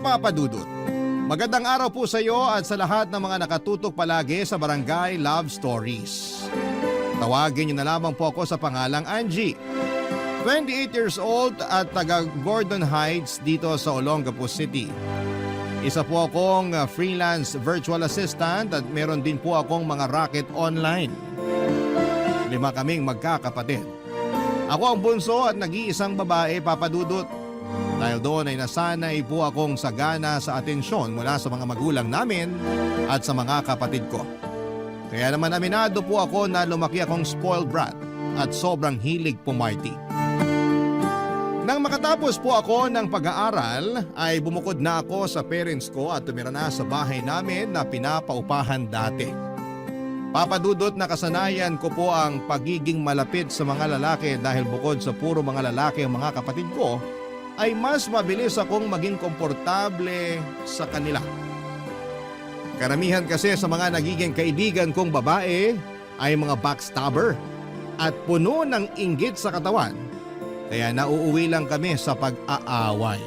Papa Dudut. Magandang araw po sa iyo at sa lahat ng mga nakatutok palagi sa Barangay Love Stories. Tawagin niyo na lamang po ako sa pangalang Angie. 28 years old at taga Gordon Heights dito sa Olongapo City. Isa po akong freelance virtual assistant at meron din po akong mga racket online. 5 kaming magkakapatid. Ako ang bunso at nag-iisang babae, Papa Dudut. Dahil doon ay nasanay po akong sagana sa atensyon mula sa mga magulang namin at sa mga kapatid ko. Kaya naman aminado po ako na lumaki akong spoiled brat at sobrang hilig pumarty. Nang makatapos po ako ng pag-aaral ay bumukod na ako sa parents ko at tumira na sa bahay namin na pinapaupahan dati. Papa Dudut, nakasanayan ko po ang pagiging malapit sa mga lalaki dahil bukod sa puro mga lalaki ang mga kapatid ko, ay mas mabilis akong maging komportable sa kanila. Karamihan kasi sa mga nagiging kaibigan kong babae ay mga backstabber at puno ng inggit sa katawan, kaya nauuwi lang kami sa pag-aaway.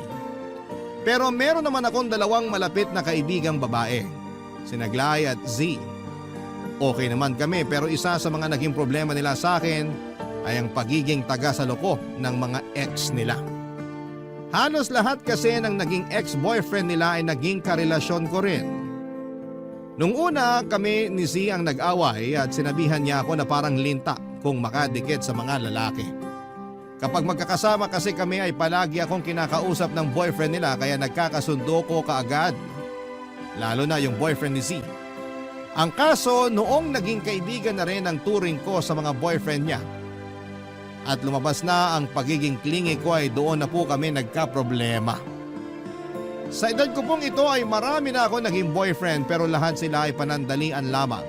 Pero meron naman akong 2 malapit na kaibigang babae, sina Glay at Z. Okay naman kami pero isa sa mga naging problema nila sa akin ay ang pagiging taga-saloko ng mga ex nila. Halos lahat kasi ng naging ex-boyfriend nila ay naging karelasyon ko rin. Nung una kami ni Z ang nag-away at sinabihan niya ako na parang linta kung makadikit sa mga lalaki. Kapag magkakasama kasi kami ay palagi akong kinakausap ng boyfriend nila kaya nagkakasundo ko kaagad. Lalo na yung boyfriend ni Z. Ang kaso noong naging kaibigan na rin ang turing ko sa mga boyfriend niya. At lumabas na ang pagiging clingy ko ay doon na po kami nagka-problema. Sa edad ko pong ito ay marami na ako naging boyfriend pero lahat sila ay panandalian lamang.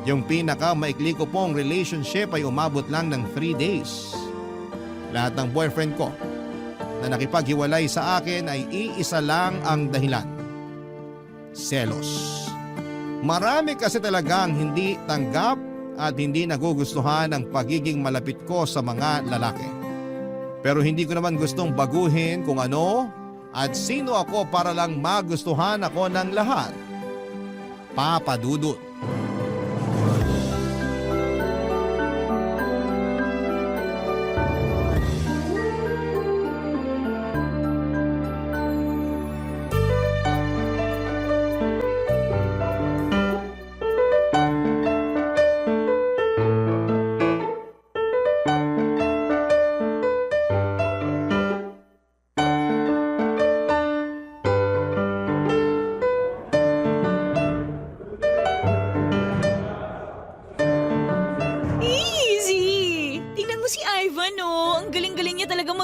Yung pinaka maikli ko pong relationship ay umabot lang ng 3 days. Lahat ng boyfriend ko na nakipaghiwalay sa akin ay iisa lang ang dahilan. Selos. Marami kasi talagang hindi tanggap at hindi nagugustuhan ang pagiging malapit ko sa mga lalaki. Pero hindi ko naman gustong baguhin kung ano at sino ako para lang magustuhan ako ng lahat. Papa Dudut.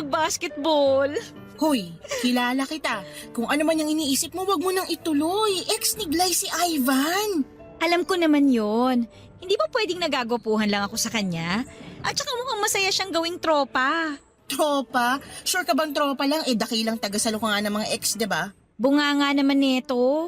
Basketball. Hoy, kilala kita. Kung ano man yung iniisip mo, wag mo nang ituloy. Ex ni Glay si Ivan. Alam ko naman yon. Hindi ba pwedeng nagagopuhan lang ako sa kanya? At saka mukhang masaya siyang gawing tropa. Tropa? Sure ka bang tropa lang? Dakilang tagasalo ka nga ng mga ex, diba? Bunga nga naman nito.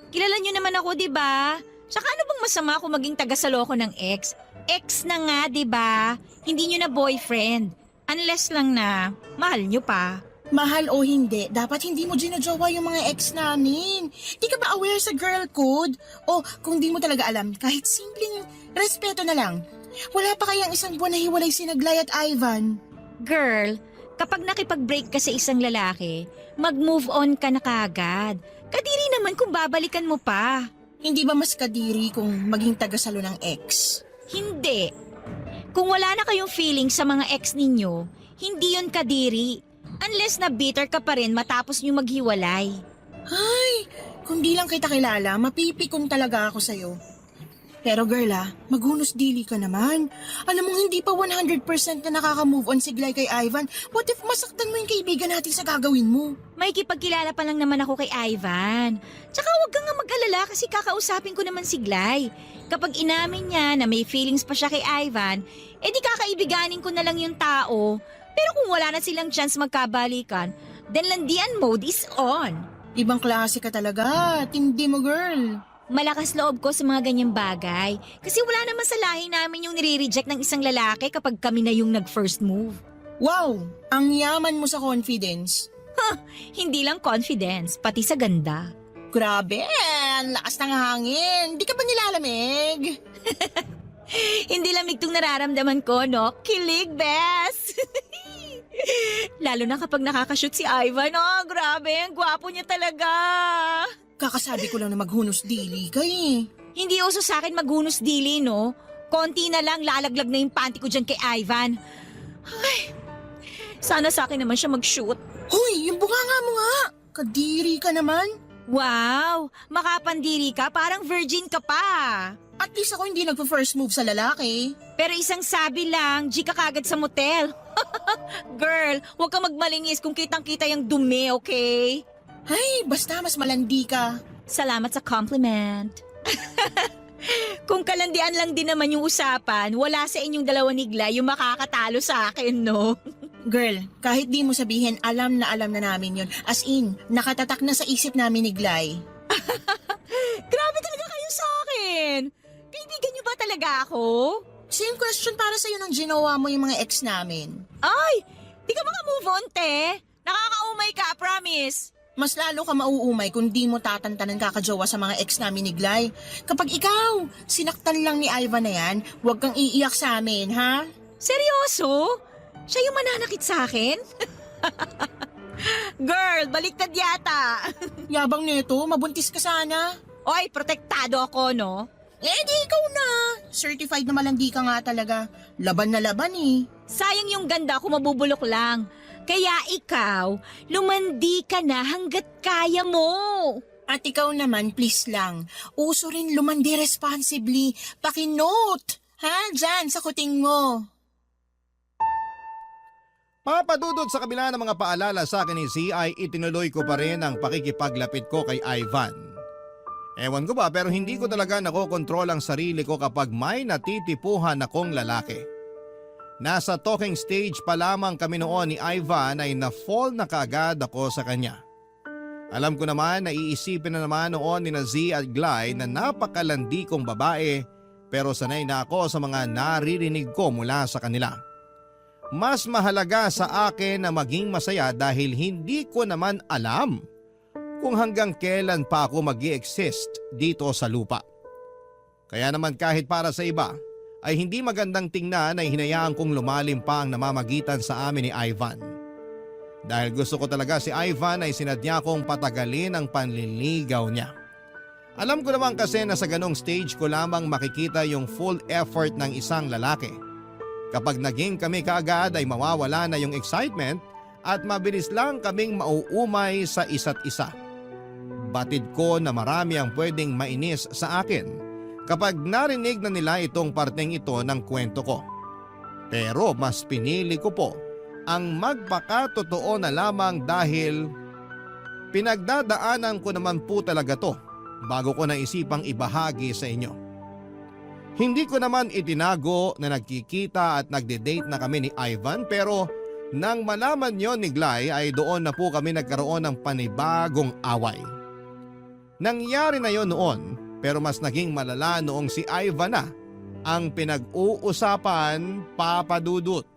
Kilala niyo naman ako, diba? Saka ano bang masama kung maging tagasalo ko ng ex? Ex na nga, diba? Hindi niyo na boyfriend. Unless lang na mahal nyo pa. Mahal o hindi, dapat hindi mo ginajowa yung mga ex namin. Di ka ba aware sa girl code? O kung di mo talaga alam, kahit simpleng respeto na lang. Wala pa kayang 1 buwan na hiwalay si Glay at Ivan? Girl, kapag nakipag-break ka sa isang lalaki, mag-move on ka na kaagad. Kadiri naman kung babalikan mo pa. Hindi ba mas kadiri kung maging tagasalo ng ex? Hindi. Kung wala na kayong feeling sa mga ex ninyo, hindi yon kadiri. Unless na bitter ka pa rin matapos nyo maghiwalay. Ay, kung di lang kita kilala, mapipikon talaga ako sa'yo. Pero girl maghunos dili ka naman. Alam mong hindi pa 100% na nakaka-move on si Glay kay Ivan. What if masaktan mo yung kaibigan natin sa gagawin mo? May kipagkilala pa lang naman ako kay Ivan. Tsaka huwag kang nga mag-alala kasi kakausapin ko naman si Glay. Kapag inamin niya na may feelings pa siya kay Ivan, di kakaibiganin ko na lang yung tao. Pero kung wala na silang chance magkabalikan, then landian mode is on. Ibang klase ka talaga. Tindi mo, girl. Malakas loob ko sa mga ganyang bagay. Kasi wala naman sa lahi namin yung nire-reject ng isang lalaki kapag kami na yung nag-first move. Wow! Ang yaman mo sa confidence. Hindi lang confidence, pati sa ganda. Grabe, ang lakas ng hangin. Di ka ba nilalamig? Hindi lamig tong nararamdaman ko, no? Kilig, bes! Lalo na kapag nakakashoot si Ivan. Oh, grabe, ang gwapo niya talaga. Kakasabi ko lang na maghunos dili ka eh. Hindi uso sa akin maghunos dili, no? Konti na lang lalaglag na yung panty ko dyan kay Ivan. Ay, sana sa akin naman siya mag-shoot. Hoy, yung bunganga mo nga. Kadiri ka naman. Wow, makapandiri ka, parang virgin ka pa. At least ako hindi nagpa-first move sa lalaki. Pero isang sabi lang, G ka kagad sa motel. Girl, huwag ka magmalingis kung kitang-kita yung dumi, okay? Ay, basta mas malandi ka. Salamat sa compliment. Kung kalandian lang din naman yung usapan, wala sa inyong dalawa ni Glay yung makakatalo sa akin, no? Girl, kahit di mo sabihin, alam na namin yun. As in, nakatatak na sa isip namin ni Glay. Grabe talaga kayo sa akin. Kaibigan niyo ba talaga ako? Same question para sa'yo nang ginawa mo yung mga ex namin. Ay, di ka maka-move on, te. Nakakaumay ka, promise. Mas lalo ka mauumay kung di mo tatantanan kakajowa sa mga ex namin ni Glay. Kapag ikaw, sinaktan lang ni Ivan na yan, huwag kang iiyak sa amin, ha? Seryoso? Siya yung mananakit sa akin? Girl, baliktad yata. Yabang nito, mabuntis ka sana. Oy, protektado ako, no? Eh di ikaw na. Certified na malandi ka nga talaga. Laban na laban eh. Sayang yung ganda kung mabubulok lang. Kaya ikaw, lumandi ka na hanggat kaya mo. At ikaw naman, please lang. Uso rin lumandi responsibly. Pakinote. Ha? Diyan, sa kuting mo. Papadudod sa kabila ng mga paalala sa akin ni Z ay itinuloy ko pa rin ang pakikipaglapit ko kay Ivan. Ewan ko ba pero hindi ko talaga nakokontrol ang sarili ko kapag may natitipuhan akong lalaki. Nasa talking stage pa lamang kami noon ni Ivan ay na-fall na kaagad ako sa kanya. Alam ko naman na iisipin na naman noon ni Z at Glay na napakalandi kong babae pero sanay na ako sa mga naririnig ko mula sa kanila. Mas mahalaga sa akin na maging masaya dahil hindi ko naman alam kung hanggang kailan pa ako mag-i-exist dito sa lupa. Kaya naman kahit para sa iba ay hindi magandang tingnan ay hinayaan kong lumalim pa ang namamagitan sa amin ni Ivan. Dahil gusto ko talaga si Ivan ay sinadya kong patagalin ang panliligaw niya. Alam ko naman kasi na sa ganong stage ko lamang makikita yung full effort ng isang lalaki. Kapag naging kami kaagad ay mawawala na yung excitement at mabilis lang kaming mauumay sa isa't isa. Batid ko na marami ang pwedeng mainis sa akin kapag narinig na nila itong parteng ito ng kwento ko. Pero mas pinili ko po ang magpakatotoo na lamang dahil pinagdadaanan ko naman po talaga to bago ko naisipang ibahagi sa inyo. Hindi ko naman itinago na nagkikita at nagde-date na kami ni Ivan pero nang malaman yon ni Glay ay doon na po kami nagkaroon ng panibagong away. Nangyari na yon noon pero mas naging malala noong si Ivan na ang pinag-uusapan, papadudot.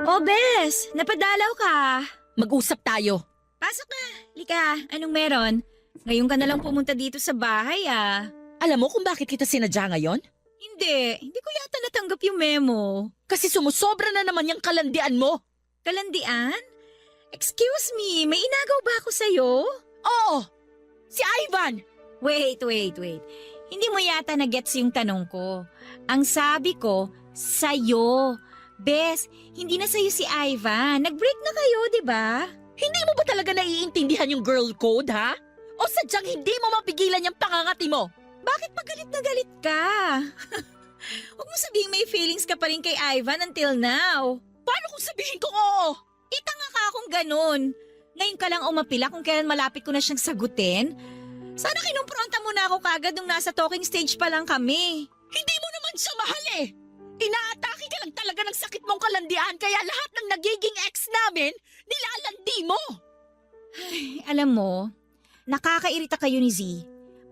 Oh, Bes, napadalaw ka. Mag-usap tayo. Pasok na. Lika, anong meron? Ngayon ka na lang pumunta dito sa bahay, ah. Alam mo kung bakit kita sinadya ngayon? Hindi ko yata natanggap yung memo. Kasi sumusobra na naman yung kalandian mo. Kalandian? Excuse me, may inagaw ba ako sa'yo? Oo, si Ivan. Wait. Hindi mo yata na-gets yung tanong ko. Ang sabi ko, sa'yo. Bes, hindi na sa'yo si Ivan. Nag-break na kayo, di ba? Hindi mo ba talaga naiintindihan yung girl code, ha? O sadyang hindi mo mapigilan yung pangangati mo? Bakit pa galit na galit ka? Huwag mo sabihin may feelings ka pa rin kay Ivan until now. Paano kung sabihin ko oo? Itanga ka akong ganun. Ngayon ka lang umapila kung kailan malapit ko na siyang sagutin. Sana kinumpronta mo na ako kagad nung nasa talking stage pa lang kami. Hindi mo naman siya mahal eh. Inaatake ka lang talaga ng sakit mong kalandian kaya lahat ng nagiging ex namin, nilalandi mo. Alam mo, nakakairita kayo ni Z.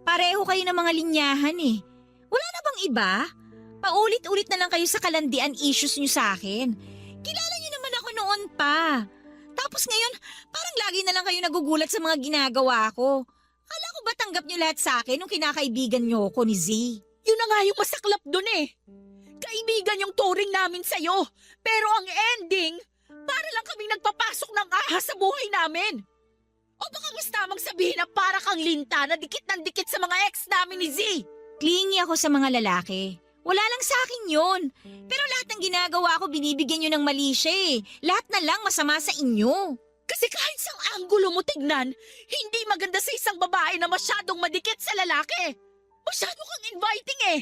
Pareho kayo ng mga linyahan eh. Wala na bang iba? Paulit-ulit na lang kayo sa kalandian issues niyo sa akin. Kilala niyo naman ako noon pa. Tapos ngayon, parang lagi na lang kayo nagugulat sa mga ginagawa ko. Kala ko ba tanggap niyo lahat sa akin nung kinakaibigan niyo ko ni Z? Yun na nga yung masaklap dun eh. Kaibigan yung turing namin sa'yo. Pero ang ending, para lang kaming nagpapasok ng ahas sa buhay namin. O baka mas tamang sabihin na para kang linta na dikit ng dikit sa mga ex namin ni Z. Clingy ako sa mga lalaki. Wala lang sa akin yun. Pero lahat ng ginagawa ko binibigyan nyo ng mali siya eh. Lahat na lang masama sa inyo. Kasi kahit sa anggulo mo tignan, hindi maganda sa isang babae na masyadong madikit sa lalaki. Masyado kang inviting eh.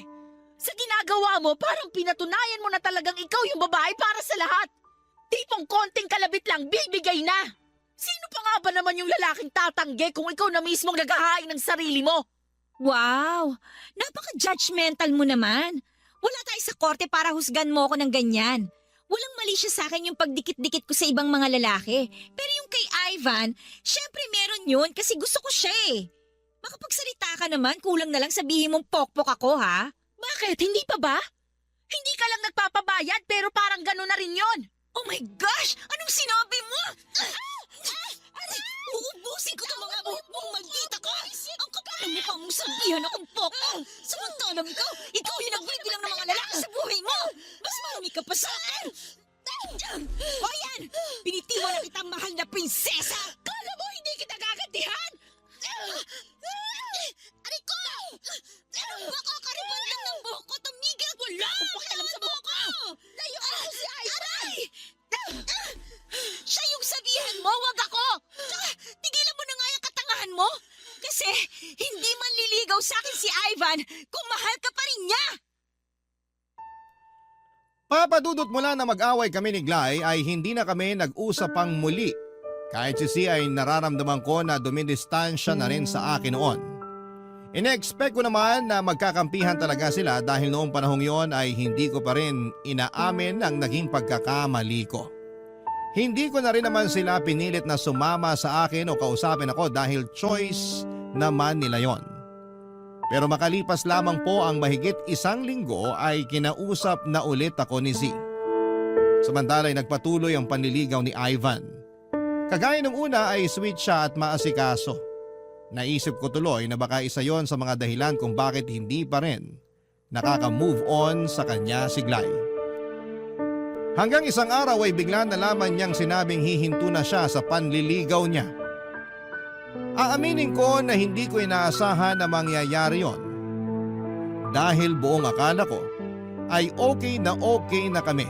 Sa ginagawa mo, parang pinatunayan mo na talagang ikaw yung babae para sa lahat. Tipong konting kalabit lang, bibigay na. Sino pa nga ba naman yung lalaking tatanggi kung ikaw na mismong naghahain ng sarili mo? Wow! Napaka-judgmental mo naman. Wala tayo sa korte para husgan mo ako ng ganyan. Walang mali siya sa akin yung pagdikit-dikit ko sa ibang mga lalaki. Pero yung kay Ivan, syempre meron yun kasi gusto ko siya eh. Makapagsalita ka naman, kulang na lang sabihin mong pokpok ako ha? Bakit? Hindi pa ba? Hindi ka lang nagpapabayad pero parang gano'n na rin yon. Oh my gosh! Anong sinabi mo? Uubusin ko itong mga mong maldita ka! Ang kapal ng mukha mong sabihan akong pokpok! Samantalang ikaw yung nagbibilang ng mga lalaki sa buhay mo! Mas marami ka pa sa akin! O yan! Pinitiwan na kitang mahal na prinsesa! Kala mo hindi kita gagantihan? Aray ko! Nakakariban lang ng buhok ko! Tumigil! Wala akong pakialam sa buhok ko! Layo ka si Ivan! Siya yung sabihan mo, wag ako! Tsaka, tigilan mo na nga yung katangahan mo! Kasi hindi man liligaw sa akin si Ivan kung mahal ka pa rin niya! Papadudot mula na mag-away kami ni Glay ay hindi na kami nag-usap pang muli. Kahit si C ay nararamdaman ko na dumidistansya na rin sa akin noon. Ine-expect ko naman na magkakampihan talaga sila dahil noong panahong yon ay hindi ko pa rin inaamin ang naging pagkakamali ko. Hindi ko na rin naman sila pinilit na sumama sa akin o kausapin ako dahil choice naman nila yon. Pero makalipas lamang po ang mahigit 1 linggo ay kinausap na ulit ako ni Z. Samantala ay nagpatuloy ang panliligaw ni Ivan. Kagaya nung una ay sweet siya at maasikaso. Naisip ko tuloy na baka isa yon sa mga dahilan kung bakit hindi pa rin nakaka-move on sa kanya si Glay. Hanggang isang araw ay bigla nalaman niyang sinabing hihinto na siya sa panliligaw niya. Aaminin ko na hindi ko inaasahan na mangyayari yon. Dahil buong akala ko ay okay na kami.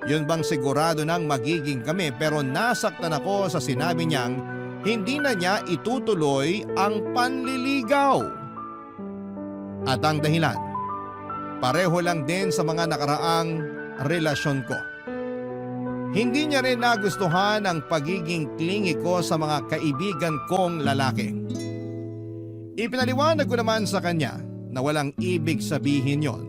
Yun bang sigurado nang magiging kami pero nasaktan ako sa sinabi niyang hindi na niya itutuloy ang panliligaw. At ang dahilan, pareho lang din sa mga nakaraang relasyon ko. Hindi niya rin nagustuhan ang pagiging clingy ko sa mga kaibigan kong lalaki. Ipinaliwanag ko naman sa kanya na walang ibig sabihin yon,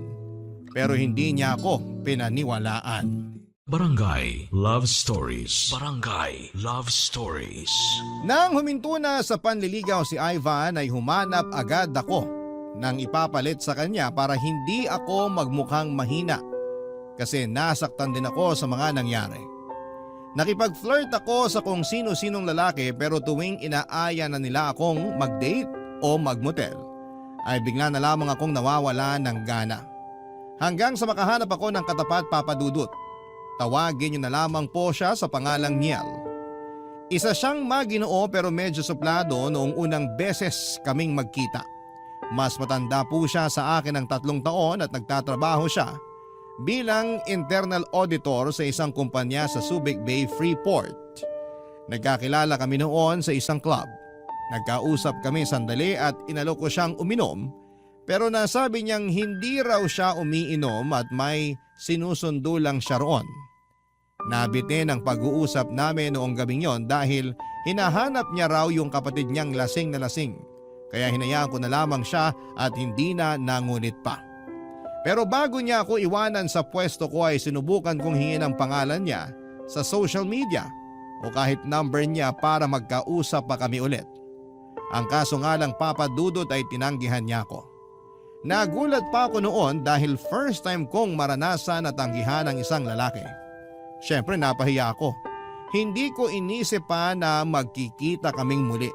pero hindi niya ako pinaniwalaan. Barangay Love Stories. Barangay Love Stories. Nang huminto na sa panliligaw si Ivan ay humanap agad ako nang ipapalit sa kanya para hindi ako magmukhang mahina kasi nasaktan din ako sa mga nangyari. Nakipag-flirt ako sa kung sino-sinong lalaki pero tuwing inaaya na nila akong mag-date o mag-motel ay bigla na lamang akong nawawala ng gana. Hanggang sa makahanap ako ng katapat papadudot. Tawagin niyo na lamang po siya sa pangalang Niel. Isa siyang maginoo pero medyo suplado noong unang beses kaming magkita. Mas matanda po siya sa akin ng 3 taon at nagtatrabaho siya bilang internal auditor sa isang kumpanya sa Subic Bay, Freeport. Nagkakilala kami noon sa isang club. Nagkausap kami sandali at inalok ko siyang uminom pero nasabi niyang hindi raw siya umiinom at may sinusundo lang siya roon. Nabitin ang pag-uusap namin noong gabing yon dahil hinahanap niya raw yung kapatid niyang lasing na lasing. Kaya hinayaan ko na lamang siya at hindi na nangunit pa. Pero bago niya ako iwanan sa pwesto ko ay sinubukan kong hingin ang pangalan niya sa social media o kahit number niya para magkausap pa kami ulit. Ang kaso nga lang Papa Dudut ay tinanggihan niya ako. Nagulat pa ako noon dahil first time kong maranasan na tanggihan ng isang lalaki. Siyempre napahiya ako. Hindi ko inisip pa na magkikita kaming muli.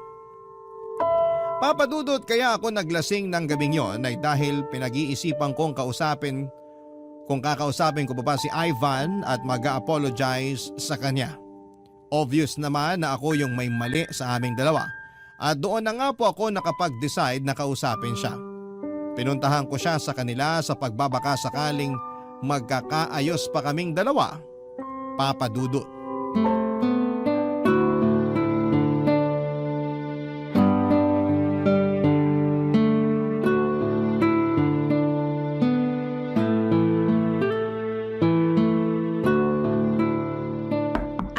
Papa Dudut, kaya ako naglasing ng gabing yon ay dahil pinag-iisipan kong kausapin kung kakausapin ko pa ba si Ivan at mag-apologize sa kanya. Obvious naman na ako yung may mali sa aming dalawa at doon na nga po ako nakapag-decide na kausapin siya. Pinuntahan ko siya sa kanila sa pagbabaka sakaling magkakaayos pa kaming dalawa, Papa Dudut.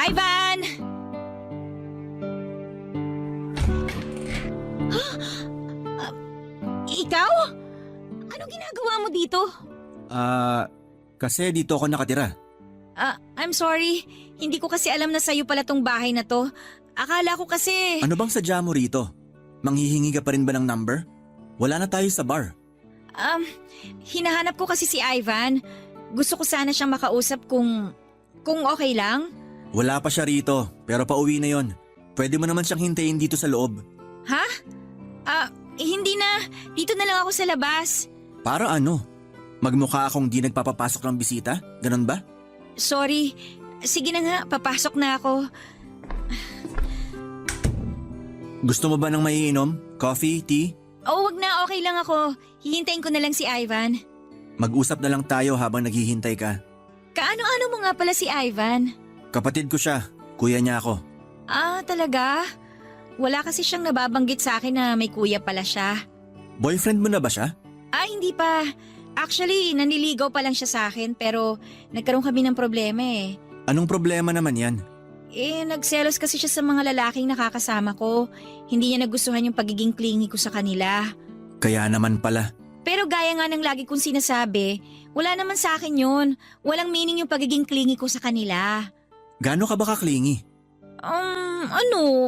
Ivan! Ikaw? Anong ginagawa mo dito? Kasi dito ako nakatira. I'm sorry. Hindi ko kasi alam na sa'yo pala tong bahay na to. Akala ko kasi… Ano bang sadya mo rito? Manghihingi ka pa rin ba ng number? Wala na tayo sa bar. Hinahanap ko kasi si Ivan. Gusto ko sana siyang makausap kung okay lang. Wala pa siya rito, pero pauwi na yon. Pwede mo naman siyang hintayin dito sa loob. Ha? Hindi na. Dito na lang ako sa labas. Para ano? Magmukha akong di nagpapapasok ng bisita? Ganon ba? Sorry. Sige na nga, papasok na ako. Gusto mo ba ng maiinom? Coffee? Tea? Oh, wag na. Okay lang ako. Hihintayin ko na lang si Ivan. Mag-usap na lang tayo habang naghihintay ka. Kaano-ano mo nga pala si Ivan? Kapatid ko siya. Kuya niya ako. Talaga? Wala kasi siyang nababanggit sa akin na may kuya pala siya. Boyfriend mo na ba siya? Hindi pa. Actually, naniligaw pa lang siya sa akin pero nagkaroon kami ng problema eh. Anong problema naman yan? Nagselos kasi siya sa mga lalaking nakakasama ko. Hindi niya nagustuhan yung pagiging clingy ko sa kanila. Kaya naman pala. Pero gaya nga ng lagi kong sinasabi, wala naman sa akin yun. Walang meaning yung pagiging clingy ko sa kanila. Gaano ka ba kaklingi?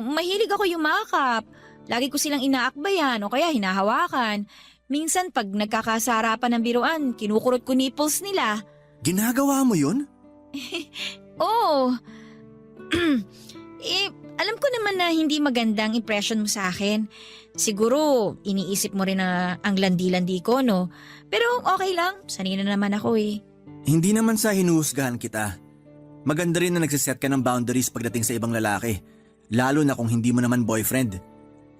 Mahilig ako yumakap. Lagi ko silang inaakbayan o kaya hinahawakan. Minsan pag nagkakasarapan ng biruan, kinukurot ko nipples nila. Ginagawa mo yun? Oo. Alam ko naman na hindi magandang impression mo sa akin. Siguro, iniisip mo rin na ang landi-landi ko, no? Pero okay lang, sanay na naman ako eh. Hindi naman sa hinuhusgahan kita. Maganda rin na nagsiset ka ng boundaries pagdating sa ibang lalaki. Lalo na kung hindi mo naman boyfriend.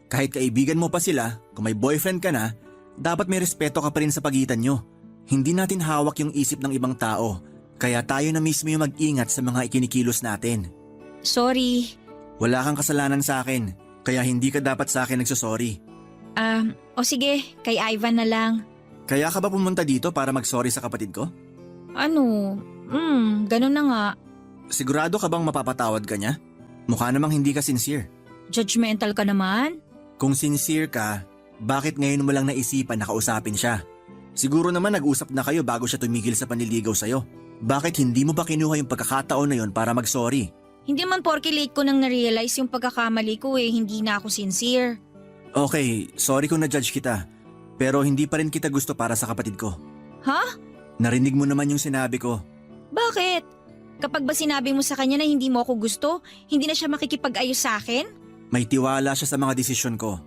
Kahit kaibigan mo pa sila, kung may boyfriend ka na, dapat may respeto ka pa rin sa pagitan nyo. Hindi natin hawak yung isip ng ibang tao. Kaya tayo na mismo yung mag-ingat sa mga ikinikilos natin. Sorry. Wala kang kasalanan sa akin, kaya hindi ka dapat sa akin nagsosorry. O sige, kay Ivan na lang. Kaya ka ba pumunta dito para mag-sorry sa kapatid ko? Ganun na nga. Sigurado ka bang mapapatawad ka niya? Mukha namang hindi ka sincere. Judgmental ka naman? Kung sincere ka, bakit ngayon mo lang naisipan na kausapin siya? Siguro naman nag-usap na kayo bago siya tumigil sa panliligaw sa'yo. Bakit hindi mo ba kinuha yung pagkakataon na yon para mag-sorry? Hindi man porke late ko nang na-realize yung pagkakamali ko hindi na ako sincere. Okay, sorry kung na-judge kita. Pero hindi pa rin kita gusto para sa kapatid ko. Ha? Narinig mo naman yung sinabi ko. Bakit? Kapag ba sinabi mo sa kanya na hindi mo ako gusto, hindi na siya makikipag-ayos sa akin? May tiwala siya sa mga desisyon ko.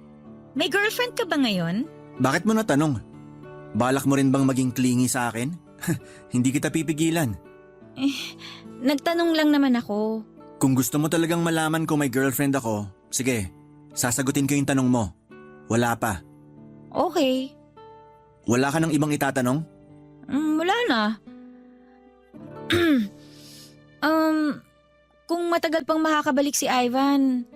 May girlfriend ka ba ngayon? Bakit mo natanong? Balak mo rin bang maging clingy sa akin? Hindi kita pipigilan. Nagtanong lang naman ako. Kung gusto mo talagang malaman kung may girlfriend ako, sige, sasagutin ko yung tanong mo. Wala pa. Okay. Wala ka ng ibang itatanong? Wala na. Kung matagal pang makakabalik si Ivan,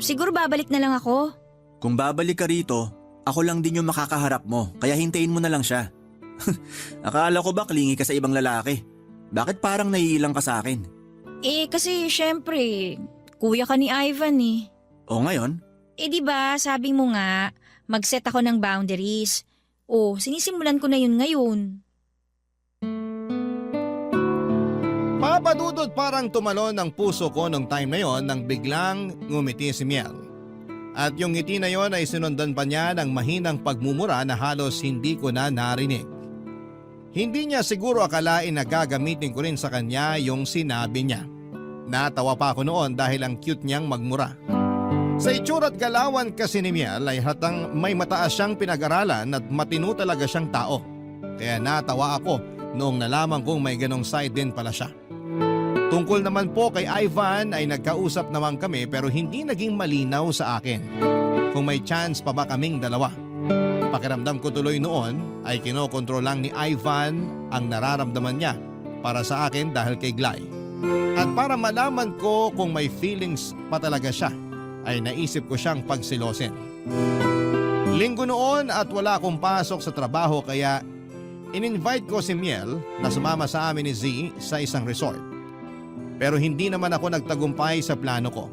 siguro babalik na lang ako. Kung babalik ka rito, ako lang din yung makakaharap mo, kaya hintayin mo na lang siya. Akala ko ba klingi ka sa ibang lalaki? Bakit parang naiilang ka sa akin? Kasi syempre, kuya ka ni Ivan eh. O ngayon? Di ba sabi mo nga, mag-set ako ng boundaries. O, sinisimulan ko na yun ngayon. Papadudot parang tumalon ang puso ko nung time na yon nang biglang ngumiti si Miel. At yung ngiti na yon ay sinundan pa niya ng mahinang pagmumura na halos hindi ko na narinig. Hindi niya siguro akalain na gagamitin ko rin sa kanya yung sinabi niya. Natawa pa ako noon dahil ang cute niyang magmura. Sa itsura't galawan kasi ni Miel ay hatang may mataas siyang pinag-aralan at matino talaga siyang tao. Kaya natawa ako noong nalaman kong may ganong side din pala siya. Tungkol naman po kay Ivan ay nagkausap naman kami pero hindi naging malinaw sa akin kung may chance pa ba kaming dalawa. Pakiramdam ko tuloy noon ay kinokontrol lang ni Ivan ang nararamdaman niya para sa akin dahil kay Glay. At para malaman ko kung may feelings pa talaga siya ay naisip ko siyang pagsilosin. Linggo noon at wala akong pasok sa trabaho kaya in-invite ko si Miel na sumama sa amin ni Z sa isang resort. Pero hindi naman ako nagtagumpay sa plano ko.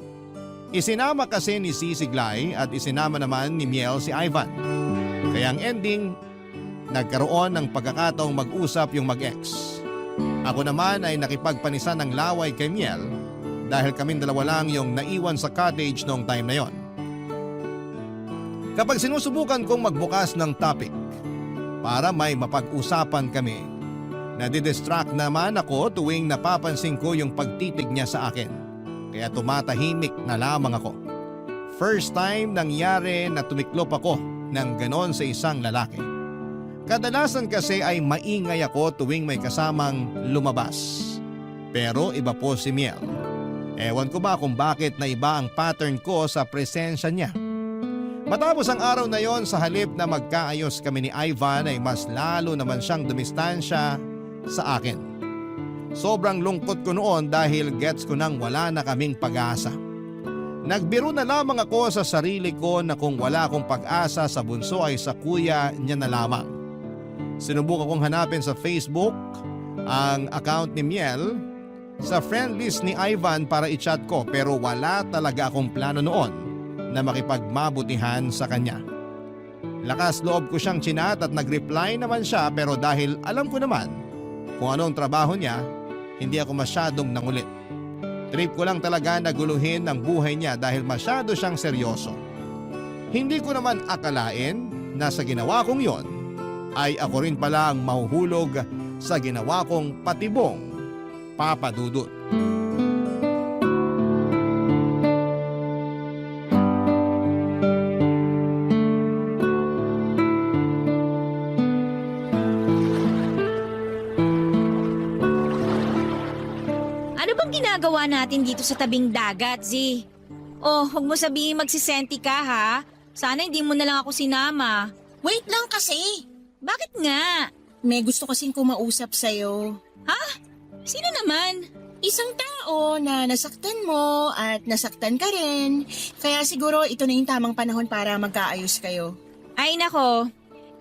Isinama kasi ni Z si Glay at isinama naman ni Miel si Ivan. Kaya ang ending, nagkaroon ng pagkakataong mag-usap yung mag-ex. Ako naman ay nakipagpanisan ng laway kay Miel dahil kaming dalawa lang yung naiwan sa cottage noong time na yon. Kapag sinusubukan kong magbukas ng topic para may mapag-usapan kami, nadidistract naman ako tuwing napapansin ko yung pagtitig niya sa akin. Kaya tumatahimik na lamang ako. First time nangyari na tumiklop ako ng ganon sa isang lalaki. Kadalasan kasi ay maingay ako tuwing may kasamang lumabas. Pero iba po si Miel. Ewan ko ba kung bakit na iba ang pattern ko sa presensya niya. Matapos ang araw na yon, sa halip na magkaayos kami ni Ivan ay mas lalo naman siyang dumistansya sa akin. Sobrang lungkot ko noon dahil gets ko nang wala na kaming pag-asa. Nagbiro na lamang ako sa sarili ko na kung wala akong pag-asa sa bunso ay sa kuya niya na lamang. Sinubukan kong hanapin sa Facebook ang account ni Miel sa friend list ni Ivan para i-chat ko pero wala talaga akong plano noon na makipagmabutihan sa kanya. Lakas loob ko siyang chinat at nag-reply naman siya pero dahil alam ko naman kung anong trabaho niya, hindi ako masyadong nangulit. Trip ko lang talaga na guluhin ang buhay niya dahil masyado siyang seryoso. Hindi ko naman akalain na sa ginawa kong yon ay ako rin pala ang mahuhulog sa ginawa kong patibong papadudot. Ano bang ginagawa natin dito sa tabing dagat, Z? Oh, huwag mo sabihin magsisenti ka ha. Sana hindi mo na lang ako sinama. Wait lang kasi. Bakit nga? May gusto kasing kumausap sa'yo. Sino naman? Isang tao na nasaktan mo at nasaktan ka rin. Kaya siguro ito na yung tamang panahon para magkaayos kayo. Ay nako,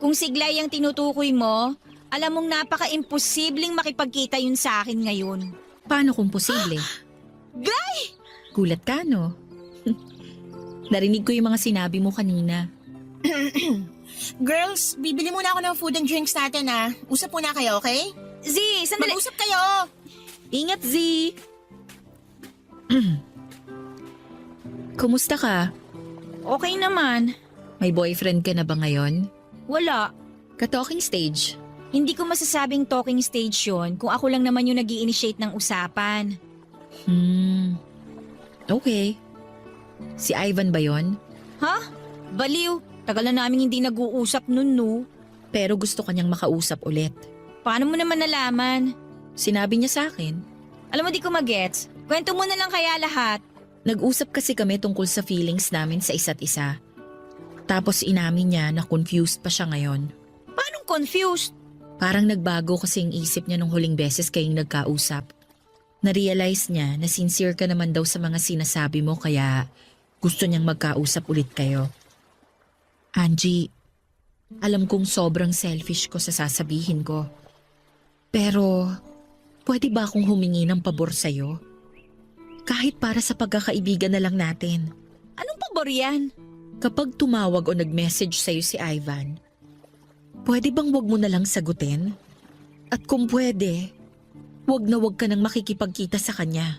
kung siglay ang tinutukoy mo, alam mong napaka-imposibleng makipagkita yun sa akin ngayon. Paano kung posible? Glay! Gulat ka, no? Narinig ko yung mga sinabi mo kanina. Girls, bibili muna ako ng food and drinks natin ah. Usap muna kayo, okay? Z, sandali. Mag-usap kayo! Ingat, Z! Kumusta ka? Okay naman. May boyfriend ka na ba ngayon? Wala. Ka-talking stage? Hindi ko masasabing talking stage yun kung ako lang naman yung nag-i-initiate ng usapan. Okay. Si Ivan ba yon? Ha? Baliw. Tagal na namin hindi nag-uusap nun, no? Pero gusto kanyang makausap ulit. Paano mo naman nalaman? Sinabi niya sa akin. Alam mo di ko magets. Kwento mo na lang kaya lahat. Nag-usap kasi kami tungkol sa feelings namin sa isa't isa. Tapos inamin niya na confused pa siya ngayon. Paanong confused? Parang nagbago kasi yung isip niya nung huling beses kayong nagkausap. Na-realize niya na sincere ka naman daw sa mga sinasabi mo kaya gusto niyang magkausap ulit kayo. Angie, alam kong sobrang selfish ko sa sasabihin ko. Pero, pwede ba akong humingi ng pabor sa'yo? Kahit para sa pagkakaibigan na lang natin. Anong pabor yan? Kapag tumawag o nag-message sa'yo si Ivan, pwede bang wag mo na lang sagutin? At kung pwede, wag na wag ka nang makikipagkita sa kanya.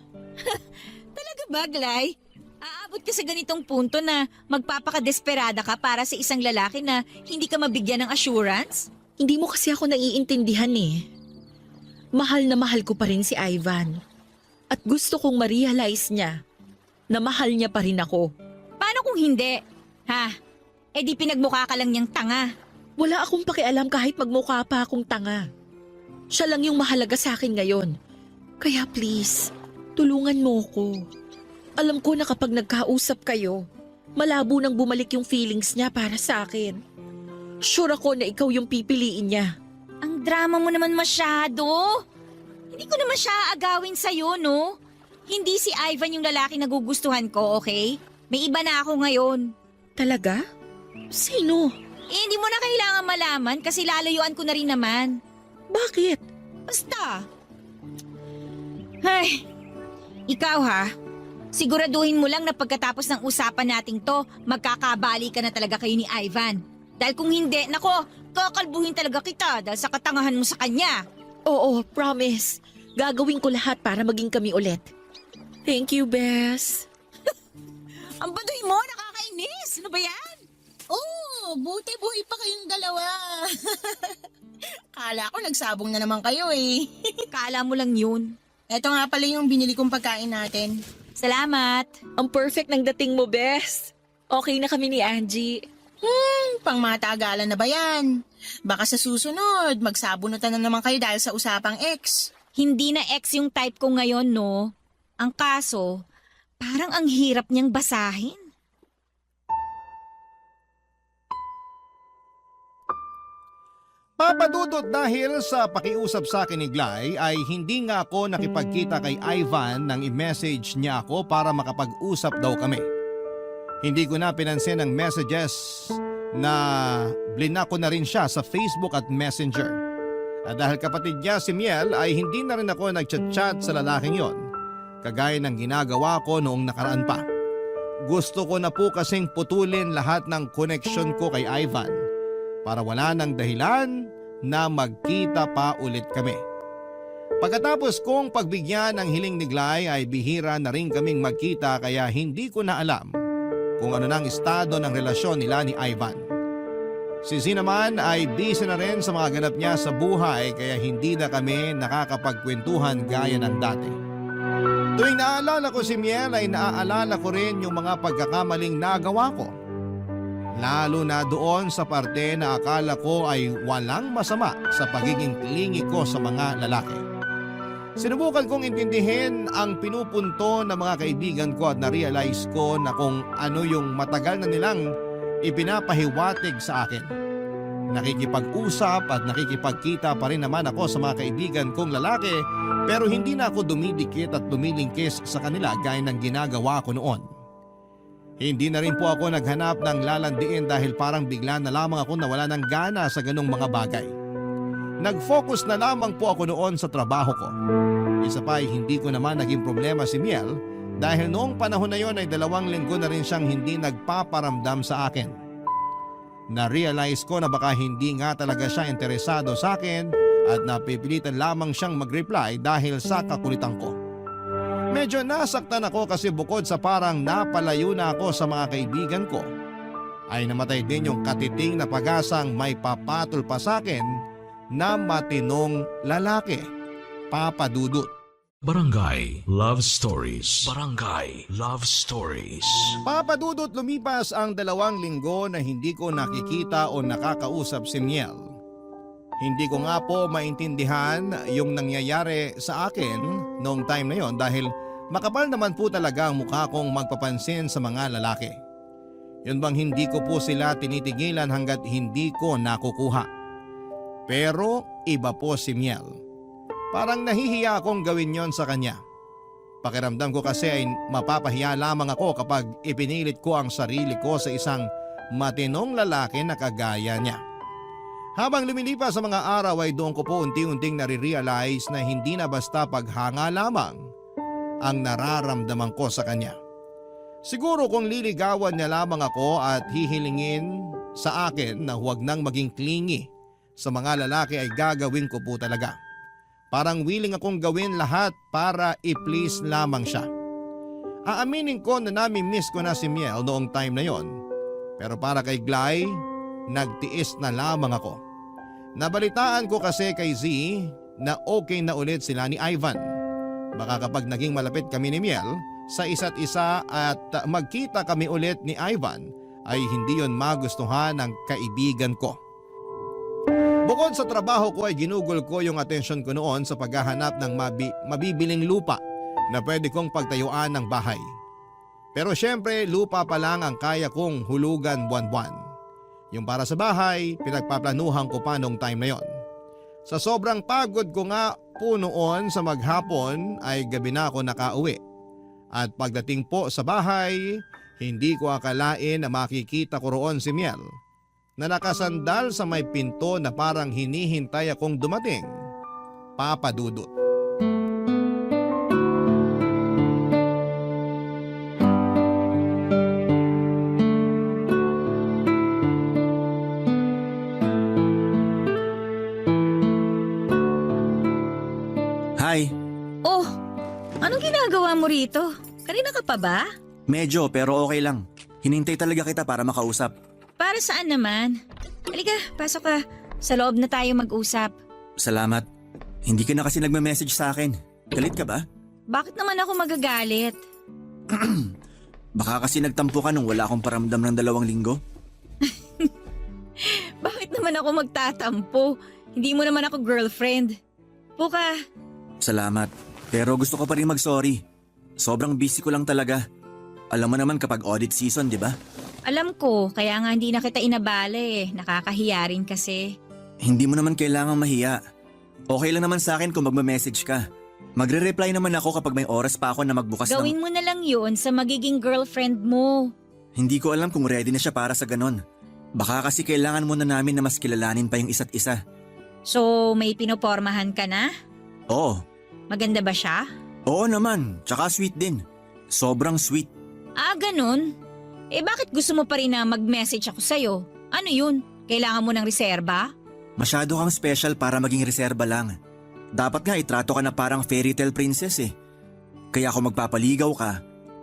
Talaga ba, Glay? Aabot ka sa ganitong punto na magpapakadesperada ka para sa isang lalaki na hindi ka mabigyan ng assurance? Hindi mo kasi ako naiintindihan eh. Mahal na mahal ko pa rin si Ivan. At gusto kong ma-realize niya na mahal niya pa rin ako. Paano kung hindi? Ha? Eh di pinagmukha ka lang niyang tanga. Wala akong pakialam kahit magmukha pa akong tanga. Siya lang yung mahalaga sa akin ngayon. Kaya please, tulungan mo ko. Alam ko na kapag nagkausap kayo, malabo nang bumalik yung feelings niya para sa akin. Sure ako na ikaw yung pipiliin niya. Ang drama mo naman masyado. Hindi ko naman siya aagawin sa'yo, no? Hindi si Ivan yung lalaki na gugustuhan ko, okay? May iba na ako ngayon. Talaga? Sino? Eh, hindi mo na kailangan malaman kasi lalayuan ko na rin naman. Bakit? Basta. Ay, ikaw ha? Siguraduhin mo lang na pagkatapos ng usapan nating to, magkakabali ka na talaga kayo ni Ivan. Dahil kung hindi, nako, kakalbuhin talaga kita dahil sa katangahan mo sa kanya. Oo, promise. Gagawin ko lahat para maging kami ulit. Thank you, Bes. Ang baduy mo, nakakainis. Ano ba yan? Oh, buti buhay pa kayong dalawa. Kala ko nagsabong na naman kayo eh. Kala mo lang yun. Eto nga pala yung binili kong pagkain natin. Salamat. Ang perfect ng dating mo, Bes. Okay na kami ni Angie. Pang matagalan na ba yan? Baka sa susunod, magsabunutan na naman kayo dahil sa usapang ex. Hindi na ex yung type ko ngayon, no? Ang kaso, parang ang hirap niyang basahin. Papadudot dahil sa pakiusap sa akin ni Glay ay hindi nga ako nakipagkita kay Ivan nang i-message niya ako para makapag-usap daw kami. Hindi ko na pinansin ang messages na blinak ko na rin siya sa Facebook at Messenger. At dahil kapatid niya si Miel ay hindi na rin ako nagchat-chat sa lalaking yon, kagaya ng ginagawa ko noong nakaraan pa. Gusto ko na po kasing putulin lahat ng connection ko kay Ivan para wala nang dahilan na magkita pa ulit kami. Pagkatapos kong pagbigyan ng hiling ni Glay ay bihira na rin kaming magkita kaya hindi ko na alam kung ano nang estado ng relasyon nila ni Ivan. Si Z naman ay busy na rin sa mga ganap niya sa buhay kaya hindi na kami nakakapagkwentuhan gaya ng dati. Tuwing naaalala ko si Miel ay naaalala ko rin yung mga pagkakamaling nagawa ko. Lalo na doon sa parte na akala ko ay walang masama sa pagiging clingy ko sa mga lalaki. Sinubukan kong intindihin ang pinupunto ng mga kaibigan ko at na-realize ko na kung ano yung matagal na nilang ipinapahiwatig sa akin. Nakikipag-usap at nakikipagkita pa rin naman ako sa mga kaibigan kong lalaki pero hindi na ako dumidikit at dumilingkis sa kanila gaya ng ginagawa ko noon. Hindi na rin po ako naghanap ng lalandiin dahil parang bigla na lamang ako nawala ng gana sa ganong mga bagay. Nag-focus na lamang po ako noon sa trabaho ko. Isa pa ay hindi ko naman naging problema si Miel dahil noong panahon na yon ay 2 linggo na rin siyang hindi nagpaparamdam sa akin. Na-realize ko na baka hindi nga talaga siya interesado sa akin at napipilitan lamang siyang mag-reply dahil sa kakulitan ko. Medyo nasaktan ako kasi bukod sa parang napalayo na ako sa mga kaibigan ko, ay namatay din yung katiting na pag-asang may papatol pa sa akin na matinong lalaki, Papa Dudut. Barangay Love Stories. Barangay Love Stories. Papa Dudut, lumipas ang 2 linggo na hindi ko nakikita o nakakausap si Miel. Hindi ko nga po maintindihan yung nangyayari sa akin noong time na yon dahil makapal naman po talaga ang mukha kong magpapansin sa mga lalaki. Yun bang hindi ko po sila tinitigilan hanggat hindi ko nakukuha. Pero iba po si Miel. Parang nahihiya akong gawin yon sa kanya. Pakiramdam ko kasi ay mapapahiya lamang ako kapag ipinilit ko ang sarili ko sa isang matinong lalaki na kagaya niya. Habang lumilipas sa mga araw ay doon ko po unti-unting nare-realize na hindi na basta paghanga lamang ang nararamdaman ko sa kanya. Siguro kung liligawan niya lamang ako at hihilingin sa akin na huwag nang maging clingy sa mga lalaki ay gagawin ko po talaga. Parang willing akong gawin lahat para i-please lamang siya. Aaminin ko na nami-miss ko na si Miel noong time na yon. Pero para kay Glay, nagtiis na lamang ako. Nabalitaan ko kasi kay Z na okay na ulit sila ni Ivan. Baka kapag naging malapit kami ni Miel sa isa't isa at magkita kami ulit ni Ivan ay hindi yon magustuhan ng kaibigan ko. Bukod sa trabaho ko ay ginugol ko yung atensyon ko noon sa paghahanap ng mabibiling lupa na pwede kong pagtayuan ng bahay. Pero syempre lupa pa lang ang kaya kong hulugan buwan-buwan. Yung para sa bahay, pinagpaplanuhan ko pa nung time na yon. Sa sobrang pagod ko nga po noon sa maghapon ay gabi na ako nakauwi. At pagdating po sa bahay, hindi ko akalain na makikita ko roon si Miel na nakasandal sa may pinto na parang hinihintay akong dumating. Papa Dudut. Hi, Oh, anong ginagawa mo rito? Kanina ka pa ba? medyo pero okay lang. Hinintay talaga kita para makausap. Para saan naman? Halika, pasok ka. Sa loob na tayo mag-usap. Salamat. Hindi ka na kasi nagme-message sa akin. Galit ka ba? Bakit naman ako magagalit? Baka kasi nagtampo ka nung wala akong paramdam ng 2 linggo. Bakit naman ako magtatampo? Hindi mo naman ako girlfriend. Puka, Salamat. Pero gusto ko pa rin mag-sorry. Sobrang busy ko lang talaga. Alam mo naman kapag audit season, di ba? alam ko, kaya nga hindi na kita inabala eh. Nakakahiya rin kasi. Hindi mo naman kailangang mahiya. Okay lang naman sa akin kung magme-message ka. Magre-reply naman ako kapag may oras pa ako na magbukas Gawin mo na lang yun sa magiging girlfriend mo. Hindi ko alam kung ready na siya para sa ganon. Baka kasi kailangan muna namin na mas kilalanin pa yung isa't isa. So, may pinopormahan ka na? Oo. Maganda ba siya? Oo naman. Tsaka sweet din. Sobrang sweet. Ah, ganun? Eh bakit gusto mo pa rin na mag-message ako sa'yo? Ano yun? Kailangan mo ng reserba? Masyado kang special para maging reserba lang. Dapat nga itrato ka na parang fairy tale princess eh. Kaya kung magpapaligaw ka,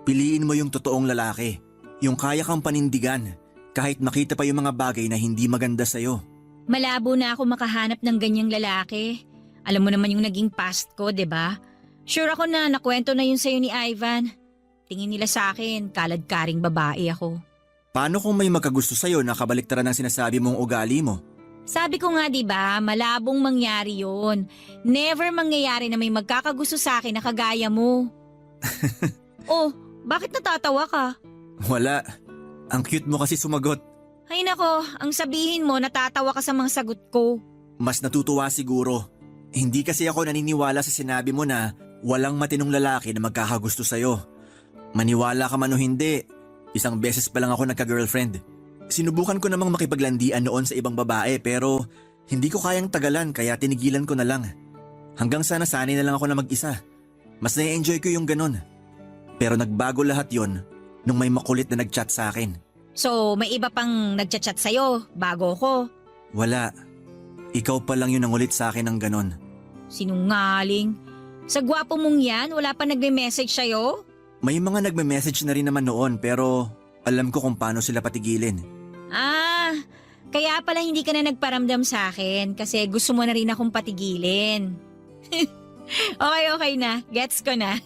piliin mo yung totoong lalaki. Yung kaya kang panindigan, kahit makita pa yung mga bagay na hindi maganda sa'yo. Malabo na ako makahanap ng ganyang lalaki. Alam mo naman yung naging past ko, 'di ba? Sure ako na nakwento na yun sa'yo ni Ivan. Tingin nila sa akin, kalad-karing babae ako. Paano kung may magkagusto sa'yo na kabaliktaran ng sinasabi mong ugali mo? Sabi ko nga 'di ba, malabong mangyari yun. Never mangyayari na may magkakagusto sa akin na kagaya mo. Oh, bakit natatawa ka? Wala. Ang cute mo kasi sumagot. Ay nako, ang sabihin mo natatawa ka sa mga sagot ko. Mas natutuwa siguro. Hindi kasi ako naniniwala sa sinabi mo na walang matinong lalaki na magkakagusto sa'yo. Maniwala ka man o hindi, 1 beses pa lang ako nagka-girlfriend. Sinubukan ko namang makipaglandian noon sa ibang babae pero hindi ko kayang tagalan kaya tinigilan ko na lang. Hanggang sa nasanay na lang ako na mag-isa. Mas na-enjoy ko yung ganon. Pero nagbago lahat yon nung may makulit na nag-chat sa akin. So, may iba pang nagchat-chat sa'yo bago ko. Wala. Ikaw pa lang yun ang ulit sa akin ng ganon. Sinungaling. Sa gwapo mong yan, wala pa nagme-message sa'yo? May mga nagme-message na rin naman noon pero alam ko kung paano sila patigilin. Ah, kaya pala hindi ka na nagparamdam sa akin kasi gusto mo na rin akong patigilin. Okay na. Gets ko na.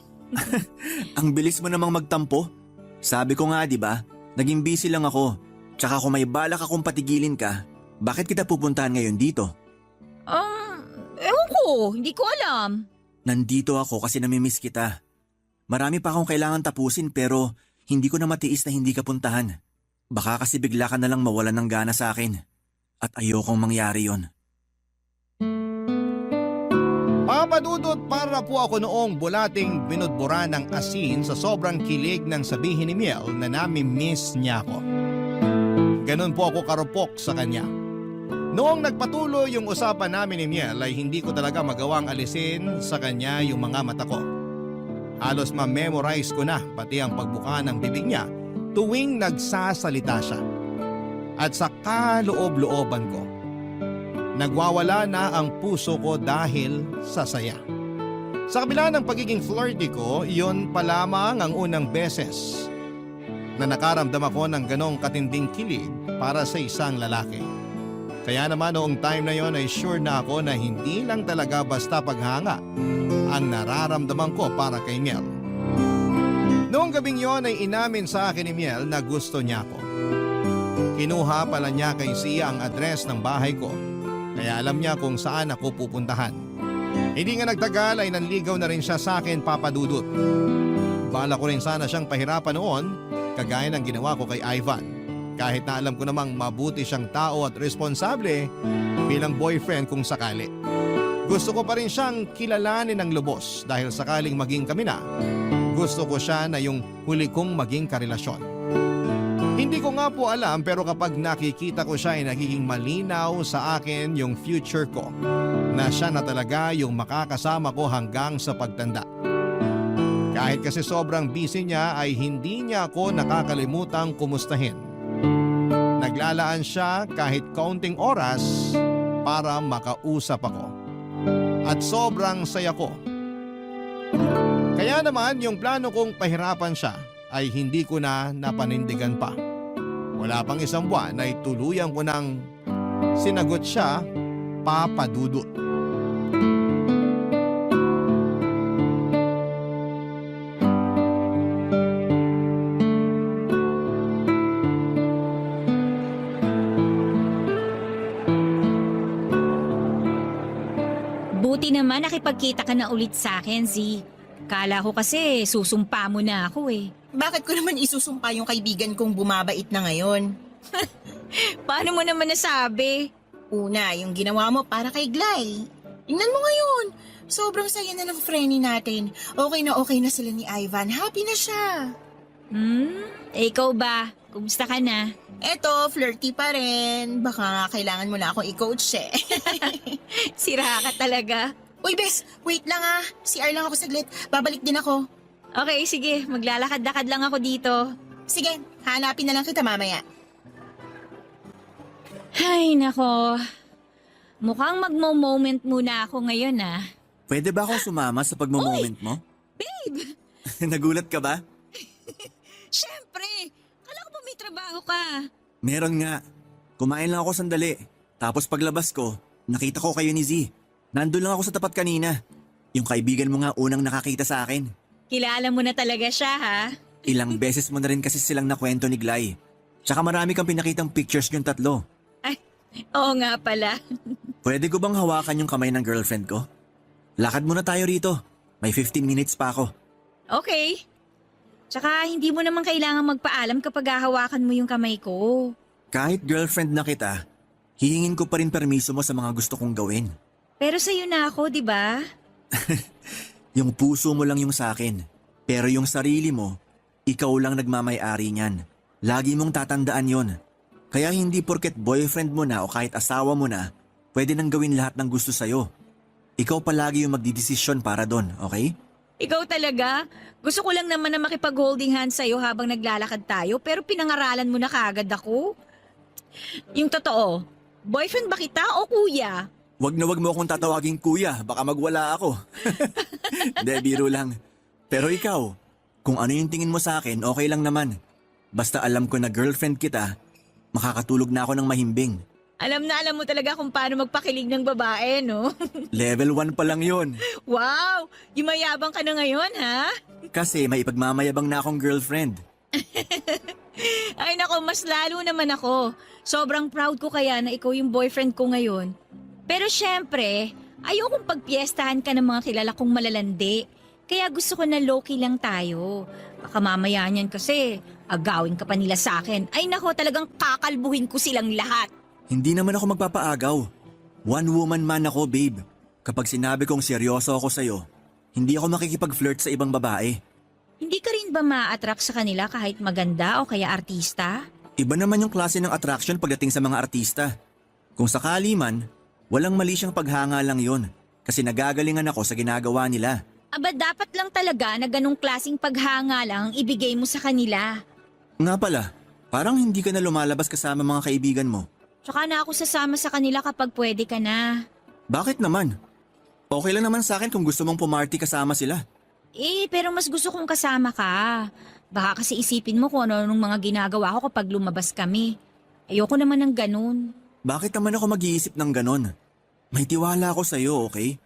Ang bilis mo namang magtampo. Sabi ko nga 'di ba, naging busy lang ako. Tsaka kung may balak akong patigilin ka, bakit kita pupuntahan ngayon dito? Ewan ko, hindi ko alam. Nandito ako kasi namimiss kita. Marami pa akong kailangan tapusin pero hindi ko na matiis na hindi ka puntahan. Baka kasi bigla ka na lang mawalan ng gana sa akin. At ayokong mangyari yon. Papadudot para po ako noong bulating binudbura ng asin sa sobrang kilig ng sabihin ni Miel na nami-miss niya ako. Ganon po ako karupok sa kanya. Noong nagpatuloy yung usapan namin ni Miel ay hindi ko talaga magawang alisin sa kanya yung mga mata ko. Halos ma-memorize ko na pati ang pagbuka ng bibig niya tuwing nagsasalita siya. At sa kaloob-looban ko, nagwawala na ang puso ko dahil sa saya. Sa kabila ng pagiging flirty ko, iyon pa lamang ang unang beses na nakaramdam ako ng ganong katinding kilig para sa isang lalaki. Kaya naman noong time na yon ay sure na ako na hindi lang talaga basta paghanga ang nararamdaman ko para kay Miel. Noong gabing yon ay inamin sa akin ni Miel na gusto niya ako. Kinuha pala niya kay Sia ang address ng bahay ko, kaya alam niya kung saan ako pupuntahan. Hindi nga nagtagal ay nanligaw na rin siya sa akin, Papa Dudut. Bala ko rin sana siyang pahirapan noon, kagaya ng ginawa ko kay Ivan. Kahit na alam ko namang mabuti siyang tao at responsable bilang boyfriend kung sakali. Gusto ko pa rin siyang kilalanin ng lubos dahil sakaling maging kami na, gusto ko siya na yung huli kong maging karelasyon. Hindi ko nga po alam pero kapag nakikita ko siya ay nagiging malinaw sa akin yung future ko, na siya na talaga yung makakasama ko hanggang sa pagtanda. Kahit kasi sobrang busy niya ay hindi niya ako nakakalimutang kumustahin. Naglalaan siya kahit kaunting oras para makausap ako. At sobrang saya ko. Kaya naman yung plano kong pahirapan siya ay hindi ko na napanindigan pa. Wala pang isang buwan ay tuluyan ko nang sinagot siya, Papa Dudut. Buti naman nakipagkita ka na ulit sa akin, Z. Kala ko kasi susumpa mo na ako eh. Bakit ko naman isusumpa yung kaibigan kong bumabait na ngayon? Paano mo naman nasabi? Una, yung ginawa mo para kay Glay. Tingnan mo ngayon. Sobrang saya na ng frenny natin. Okay na sila ni Ivan. Happy na siya. Ikaw ba? Kumusta ka na? Eto, flirty pa rin. Baka nga kailangan mo na akong i-coach eh. Sira ka talaga. Uy, Bes, wait lang ah. CR lang ako saglit. Babalik din ako. Okay, sige. Maglalakad-lakad lang ako dito. Sige, hanapin na lang kita mamaya. Ay, nako. Mukhang magmo-moment muna ako ngayon ah. Pwede ba akong sumama sa pagmo-moment mo? Babe! Nagulat ka ba? Siyempre! Kala ko ba may trabaho ka? Meron nga. Kumain lang ako sandali. Tapos paglabas ko, nakita ko kayo ni Z. Nandun lang ako sa tapat kanina. Yung kaibigan mo nga unang nakakita sa akin. Kilala mo na talaga siya ha? Ilang beses mo na rin kasi silang nakwento ni Glay. Tsaka marami kang pinakitang pictures yung tatlo. Ay, oo nga pala. Pwede ko bang hawakan yung kamay ng girlfriend ko? Lakad muna tayo rito. May 15 minutes pa ako. Okay. Tsaka hindi mo naman kailangan magpaalam kapag hahawakan mo yung kamay ko. Kahit girlfriend na kita, hihingin ko pa rin permiso mo sa mga gusto kong gawin. Pero sa'yo na ako, di ba? Yung puso mo lang yung sa akin. Pero yung sarili mo, ikaw lang nagmamay-ari niyan. Lagi mong tatandaan yon. Kaya hindi porket boyfriend mo na o kahit asawa mo na, pwede nang gawin lahat ng gusto sa'yo. Ikaw palagi yung magdidesisyon para doon, okay? Ikaw talaga? Gusto ko lang naman na makipag-holding hands sa'yo habang naglalakad tayo pero pinangaralan mo na kaagad ako. Yung totoo, boyfriend ba kita o kuya? Wag mo akong tatawagin kuya, baka magwala ako. Hindi, biro lang. Pero ikaw, kung ano yung tingin mo sa akin, okay lang naman. Basta alam ko na girlfriend kita, makakatulog na ako ng mahimbing. Alam mo talaga kung paano magpakilig ng babae, no? Level 1 pa lang yun. Wow! Yumayabang ka na ngayon, ha? Kasi may ipagmamayabang na akong girlfriend. Ay nako, mas lalo naman ako. Sobrang proud ko kaya na ikaw yung boyfriend ko ngayon. Pero syempre, ayokong pagpiestahan ka ng mga kilala kong malalandi. Kaya gusto ko na low-key lang tayo. Baka mamaya niyan kasi, agawin ka pa nila sa akin. Ay nako, talagang kakalbuhin ko silang lahat. Hindi naman ako magpapaagaw. One woman man ako, babe. Kapag sinabi kong seryoso ako sa'yo, hindi ako makikipag-flirt sa ibang babae. Hindi ka rin ba ma-attract sa kanila kahit maganda o kaya artista? Iba naman yung klase ng attraction pagdating sa mga artista. Kung sakali man, walang mali siyang paghanga lang yon kasi nagagalingan ako sa ginagawa nila. Aba, dapat lang talaga na ganong klaseng paghanga lang ang ibigay mo sa kanila. Nga pala, parang hindi ka na lumalabas kasama mga kaibigan mo. Tsaka na ako sasama sa kanila kapag pwede ka na. Bakit naman? Okay lang naman sa akin kung gusto mong pumarty kasama sila. Pero mas gusto kong kasama ka. Baka kasi isipin mo kung ano nung mga ginagawa ko kapag lumabas kami. Ayoko naman ng ganun. Bakit naman ako mag-iisip ng ganon? May tiwala ako sa'yo, okay?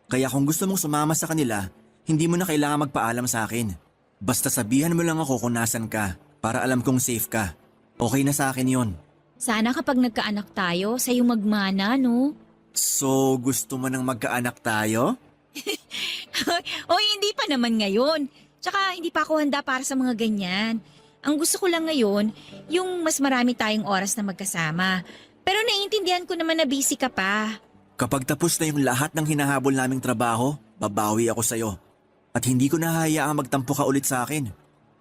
Kaya kung gusto mong sumama sa kanila, hindi mo na kailangan magpaalam sa akin. Basta sabihan mo lang ako kung nasan ka para alam kong safe ka. Okay na sa akin yon. Sana kapag nagkaanak tayo, sa'yo magmana, no? So, gusto mo nang magkaanak tayo? O hindi pa naman ngayon. Tsaka hindi pa ako handa para sa mga ganyan. Ang gusto ko lang ngayon, yung mas marami tayong oras na magkasama. Pero naiintindihan ko naman na busy ka pa. Kapag tapos na yung lahat ng hinahabol naming trabaho, babawi ako sa'yo. At hindi ko nahahayaang magtampo ka ulit sa akin.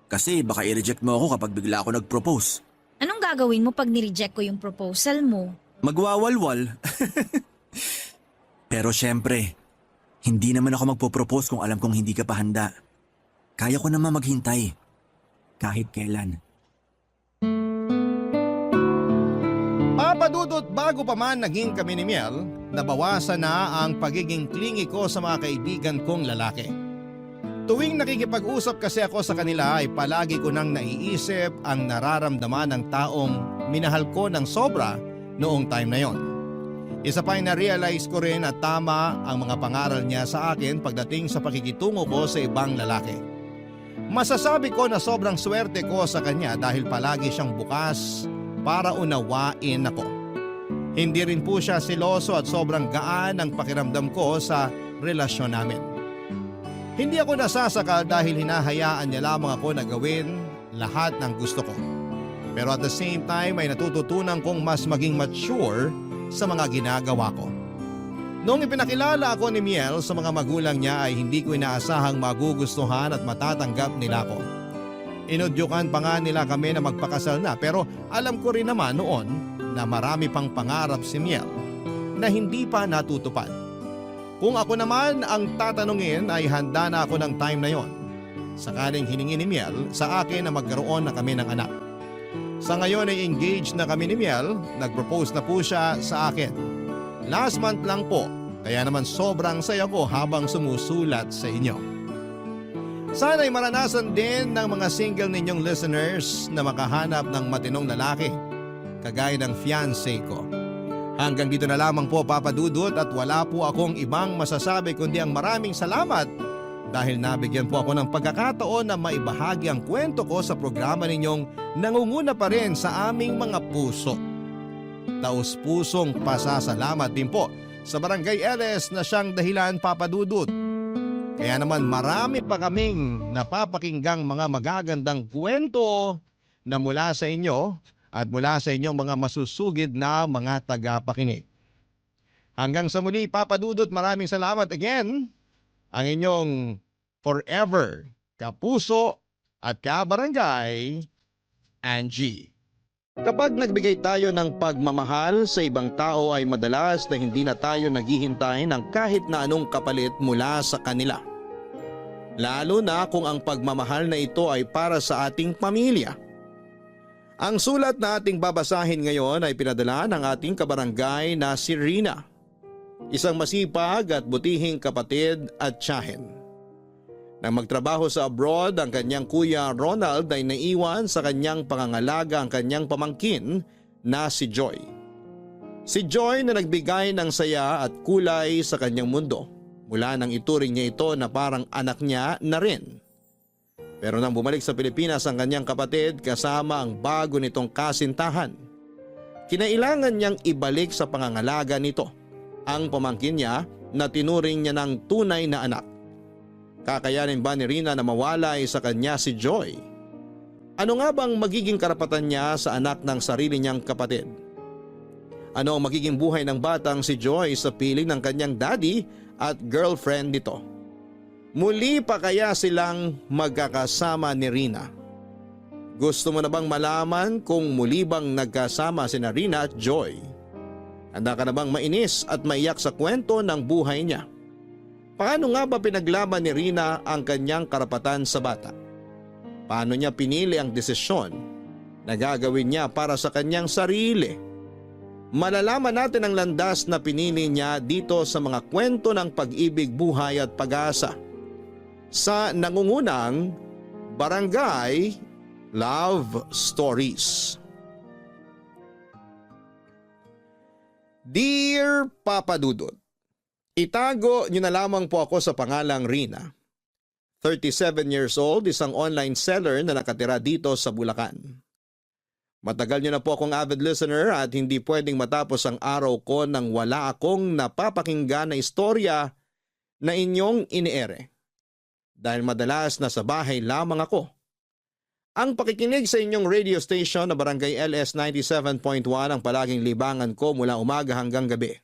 Kasi baka i-reject mo ako kapag bigla ako nag-propose. Anong gagawin mo pag nireject ko yung proposal mo? Magwawalwal. Pero syempre, hindi naman ako magpo-propose kung alam kong hindi ka pa handa. Kaya ko naman maghintay. Kahit kailan. Papadudot bago pa man naging kami ni Miel, nabawasan na ang pagiging clingy ko sa mga kaibigan kong lalaki. Tuwing nakikipag-usap kasi ako sa kanila ay palagi ko nang naiisip ang nararamdaman ng taong minahal ko ng sobra noong time na yon. Isa pa ay na-realize ko rin at tama ang mga pangaral niya sa akin pagdating sa pakikitungo ko sa ibang lalaki. Masasabi ko na sobrang swerte ko sa kanya dahil palagi siyang bukas para unawain ako. Hindi rin po siya seloso at sobrang gaan ang pakiramdam ko sa relasyon namin. Hindi ako nasasakal dahil hinahayaan niya lamang ako na gawin lahat ng gusto ko. Pero at the same time ay natututunan kong mas maging mature sa mga ginagawa ko. Noong ipinakilala ako ni Miel sa mga magulang niya ay hindi ko inaasahang magugustuhan at matatanggap nila ako. Inudyukan pa nga nila kami na magpakasal na pero alam ko rin naman noon na marami pang pangarap si Miel na hindi pa natutupad. Kung ako naman ang tatanungin ay handa na ako ng time na yon. Sakaling hiningi ni Miel sa akin na magkaroon na kami ng anak. Sa ngayon ay engaged na kami ni Miel, nag-propose na po siya sa akin. Last month lang po, kaya naman sobrang saya ko habang sumusulat sa inyo. Sana'y maranasan din ng mga single ninyong listeners na makahanap ng matinong lalaki, kagaya ng fiancé ko. Hanggang dito na lamang po Papa Dudut at wala po akong ibang masasabi kundi ang maraming salamat dahil nabigyan po ako ng pagkakataon na maibahagi ang kwento ko sa programa ninyong nangunguna pa rin sa aming mga puso. Taos-pusong pasasalamat din po sa Barangay LS na siyang dahilan Papa Dudut. Kaya naman marami pa kaming napapakinggang mga magagandang kwento na mula sa inyo at mula sa inyong mga masusugid na mga tagapakinig. Hanggang sa muli Papa Dudut, maraming salamat again. Ang inyong forever kapuso at kabarangay, Angie. Kapag nagbigay tayo ng pagmamahal sa ibang tao ay madalas na hindi na tayo naghihintay ng kahit na anong kapalit mula sa kanila. Lalo na kung ang pagmamahal na ito ay para sa ating pamilya. Ang sulat na ating babasahin ngayon ay pinadala ng ating kabarangay na si Rina. Isang masipag at butihing kapatid at tiyahin. Nang magtrabaho sa abroad, ang kanyang kuya Ronald ay naiwan sa kanyang pangangalaga ang kanyang pamangkin na si Joy. Si Joy na nagbigay ng saya at kulay sa kanyang mundo mula nang ituring niya ito na parang anak niya na rin. Pero nang bumalik sa Pilipinas ang kanyang kapatid kasama ang bago nitong kasintahan, kinailangan niyang ibalik sa pangangalaga nito ang pamangkin niya na tinuring niya ng tunay na anak. Kakayanin ba ni Rina na mawalay sa kanya si Joy? Ano nga bang magiging karapatan niya sa anak ng sarili niyang kapatid? Ano ang magiging buhay ng batang si Joy sa piling ng kanyang daddy at girlfriend nito? Muli pa kaya silang magkakasama ni Rina? Gusto mo na bang malaman kung muli bang nagkasama sina Rina at Joy? Handa ka na bang mainis at maiyak sa kwento ng buhay niya? Paano nga ba pinaglaban ni Rina ang kanyang karapatan sa bata? Paano niya pinili ang desisyon na gagawin niya para sa kanyang sarili? Malalaman natin ang landas na pinili niya dito sa mga kwento ng pag-ibig, buhay at pag-asa sa nangungunang Barangay Love Stories. Dear Papa Dudut, itago niyo na lamang po ako sa pangalang Rina. 37 years old, isang online seller na nakatira dito sa Bulacan. Matagal niyo na po akong avid listener at hindi pwedeng matapos ang araw ko nang wala akong napapakinggan na istorya na inyong iniere. Dahil madalas na sa bahay lamang ako. Ang pakikinig sa inyong radio station na Barangay LS 97.1 ang palaging libangan ko mula umaga hanggang gabi.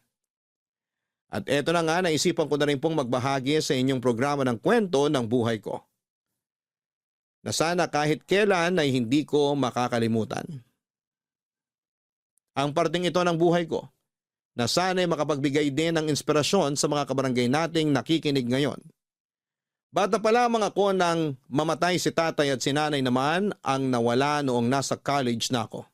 At eto na nga, naisipan ko na rin pong magbahagi sa inyong programa ng kwento ng buhay ko. Na sana kahit kailan ay hindi ko makakalimutan. Ang parting ito ng buhay ko, na sana ay makapagbigay din ng inspirasyon sa mga kabarangay nating nakikinig ngayon. Bata pa lamang ako nang mamatay si tatay at si nanay naman ang nawala noong nasa college na ako.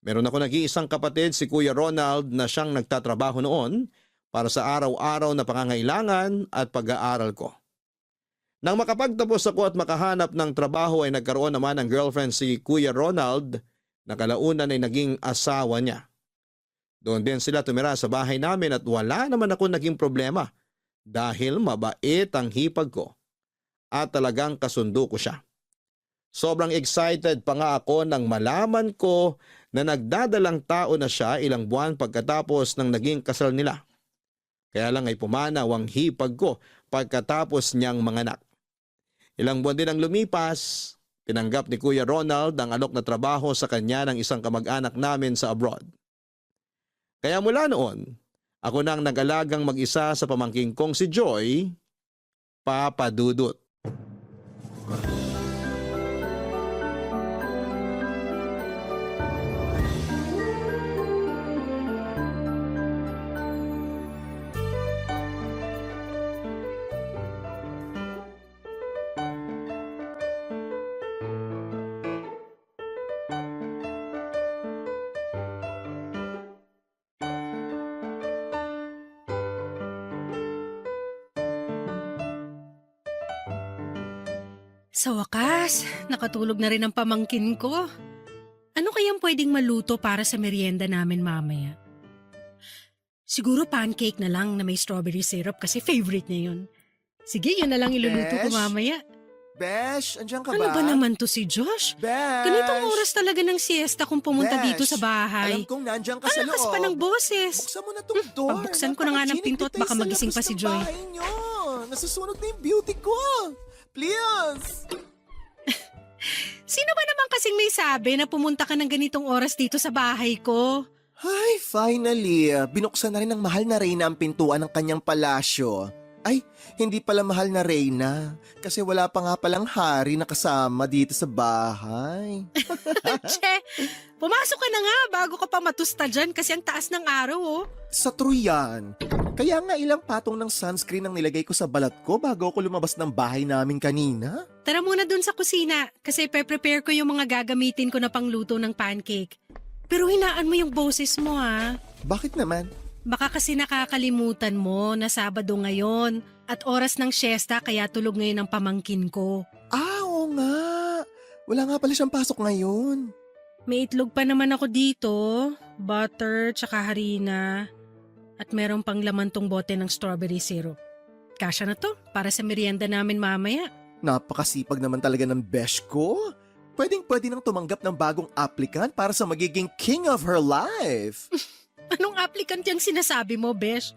Meron ako nag-iisang kapatid, si Kuya Ronald, na siyang nagtatrabaho noon para sa araw-araw na pangangailangan at pag-aaral ko. Nang makapagtapos ako at makahanap ng trabaho ay nagkaroon naman ng girlfriend si Kuya Ronald na kalaunan ay naging asawa niya. Doon din sila tumira sa bahay namin at wala naman ako naging problema. Dahil mabait ang hipag ko at talagang kasundo ko siya. Sobrang excited pa nga ako nang malaman ko na nagdadalang tao na siya ilang buwan pagkatapos ng naging kasal nila. Kaya lang ay pumanaw ang hipag ko pagkatapos niyang manganak. Ilang buwan din ang lumipas, tinanggap ni Kuya Ronald ang alok na trabaho sa kanya ng isang kamag-anak namin sa abroad. Kaya mula noon, ako nang nag-alagang mag-isa sa pamangking kong si Joy, Papa Dudut. Sa wakas, nakatulog na rin ang pamangkin ko. Ano kayang pwedeng maluto para sa merienda namin mamaya? Siguro pancake na lang na may strawberry syrup kasi favorite niya yun. Sige, yun na lang iluluto ko Besh? mamaya. Besh, andyan ka Ano ba? ba naman to si Josh? Besh! Ganitong oras talaga ng siesta kung pumunta Besh, dito sa bahay. Alam kong nandyan ka Ang sa lakas loob. pa ng boses. Buksan mo na tong door. pagbuksan ko na nga ng pinto at baka magising pa si Joy. Nasusunog na yung beauty ko. Please! Sino ba naman kasing may sabi na pumunta ka ng ganitong oras dito sa bahay ko? Ay, finally. Binuksan na rin ng mahal na Reyna ang pintuan ng kanyang palasyo. Ay, hindi pala mahal na Reyna. Kasi wala pa nga palang hari na kasama dito sa bahay. Che, pumasok ka na nga bago ka pa matusta dyan kasi ang taas ng araw oh. Sa true yan. Kaya nga ilang patong ng sunscreen ang nilagay ko sa balat ko bago ako lumabas ng bahay namin kanina. Tara muna dun sa kusina kasi pe-prepare ko yung mga gagamitin ko na pangluto ng pancake. Pero hinaan mo yung boses mo ha. Bakit naman? Baka kasi nakakalimutan mo na Sabado ngayon at oras ng siesta kaya tulog ngayon ang pamangkin ko. Oo nga. Wala nga pala siyang pasok ngayon. May itlog pa naman ako dito, butter tsaka harina at meron pang laman tong bote ng strawberry syrup. Kasya na to para sa merienda namin mamaya. Napakasipag naman talaga ng besh ko. Pwedeng-pwede nang tumanggap ng bagong applicant para sa magiging king of her life. Anong applicant yung sinasabi mo, Besh?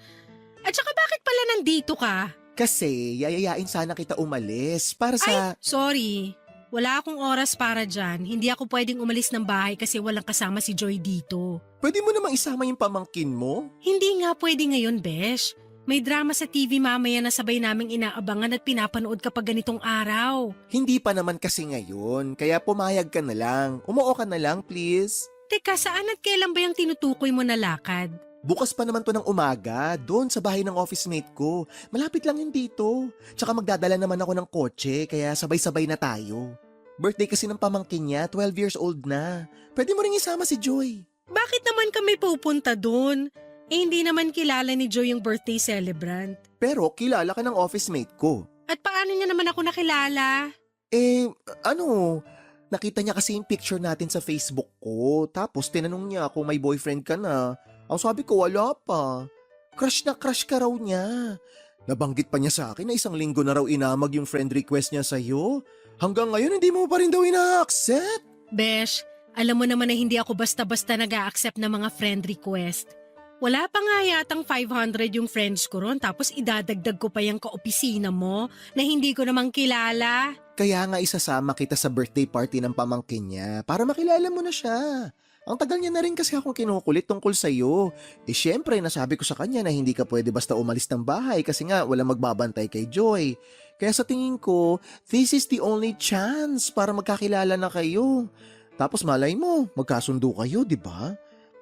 At saka bakit pala nandito ka? Kasi yayayain sana kita umalis para Ay, sa... sorry. Wala akong oras para dyan. Hindi ako pwedeng umalis ng bahay kasi walang kasama si Joy dito. Pwede mo namang isama yung pamangkin mo? Hindi nga pwede ngayon, Besh. May drama sa TV mamaya na sabay naming inaabangan at pinapanood kapag ganitong araw. Hindi pa naman kasi ngayon, kaya pumayag ka na lang. Umuo ka na lang, please. Teka, saan at kailan ba yung tinutukoy mo na lakad? Bukas pa naman to ng umaga, doon sa bahay ng office mate ko. Malapit lang yun dito. Tsaka magdadala naman ako ng kotse, kaya sabay-sabay na tayo. Birthday kasi ng pamangkin niya, 12 years old na. Pwede mo rin isama si Joy. Bakit naman kami pupunta dun? Eh hindi naman kilala ni Joy yung birthday celebrant. Pero kilala ka ng office mate ko. At paano niya naman ako nakilala? Nakita niya kasi yung picture natin sa Facebook ko. Tapos tinanong niya kung may boyfriend ka na. Ang sabi ko, wala pa. Crush na crush ka raw niya. Nabanggit pa niya sa akin na 1 linggo na raw inamag yung friend request niya sa'yo. Hanggang ngayon hindi mo pa rin daw ina-accept. Besh, alam mo naman na hindi ako basta-basta nag-a-accept ng mga friend request. Wala pa nga yatang 500 yung friends ko ron tapos idadagdag ko pa yung kaopisina mo na hindi ko namang kilala. Kaya nga isasama kita sa birthday party ng pamangkin niya para makilala mo na siya. Ang tagal niya na rin kasi akong kinukulit tungkol sa'yo. Syempre nasabi ko sa kanya na hindi ka pwede basta umalis ng bahay kasi nga wala magbabantay kay Joy. Kaya sa tingin ko, this is the only chance para magkakilala na kayo. Tapos malay mo, magkasundo kayo, di ba?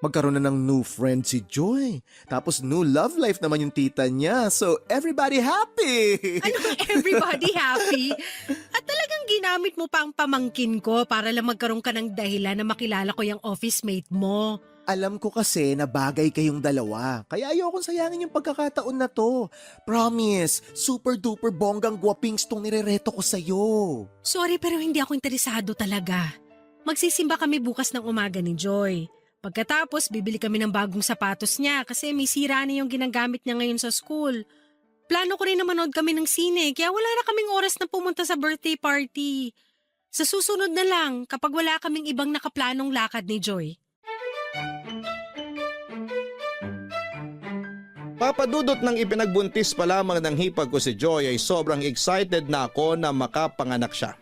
Magkaroon na ng new friend si Joy. Tapos new love life naman yung tita niya. So everybody happy! Ano bang everybody happy? At talagang ginamit mo pa ang pamangkin ko para lang magkaroon ka ng dahilan na makilala ko yung office mate mo. Alam ko kasi na bagay kayong dalawa. Kaya ayokong sayangin yung pagkakataon na to. Promise, super duper bonggang guwapings tong nirereto ko sa'yo. Sorry pero hindi ako interesado talaga. Magsisimba kami bukas ng umaga ni Joy. Pagkatapos, bibili kami ng bagong sapatos niya kasi may sira na yung ginagamit niya ngayon sa school. Plano ko rin na manood kami ng sine kaya wala na kaming oras na pumunta sa birthday party. Sa susunod na lang kapag wala kaming ibang nakaplanong lakad ni Joy. Papadudot ng ipinagbuntis pa lamang ng hipag ko si Joy ay sobrang excited na ako na makapanganak siya.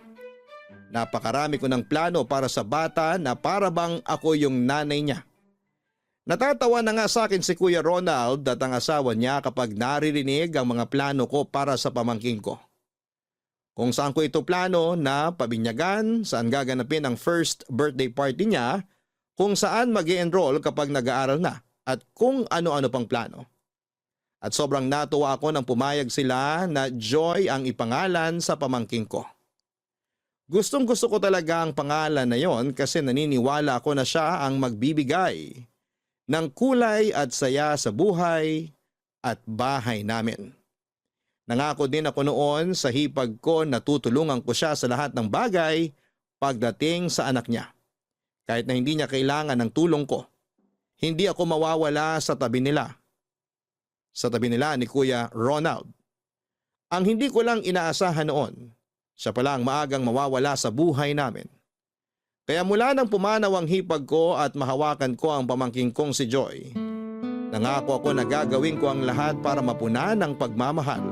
Napakarami ko ng plano para sa bata na para bang ako yung nanay niya. Natatawa na nga sa akin si Kuya Ronald at ang asawa niya kapag naririnig ang mga plano ko para sa pamangkin ko. Kung saan ko ito plano na pabinyagan, saan gaganapin ang first birthday party niya, kung saan mag-i-enroll kapag nag-aaral na at kung ano-ano pang plano. At sobrang natuwa ako nang pumayag sila na Joy ang ipangalan sa pamangkin ko. Gustong-gusto ko talaga ang pangalan na yon kasi naniniwala ako na siya ang magbibigay ng kulay at saya sa buhay at bahay namin. Nangako din ako noon sa hipag ko na tutulungan ko siya sa lahat ng bagay pagdating sa anak niya. Kahit na hindi niya kailangan ng tulong ko, hindi ako mawawala sa tabi nila. Sa tabi nila ni Kuya Ronald. Ang hindi ko lang inaasahan noon, siya pala ang maagang mawawala sa buhay namin. Kaya mula nang pumanaw ang hipag ko at mahawakan ko ang pamangking kong si Joy, nangako ako na gagawin ko ang lahat para mapunan ang pagmamahal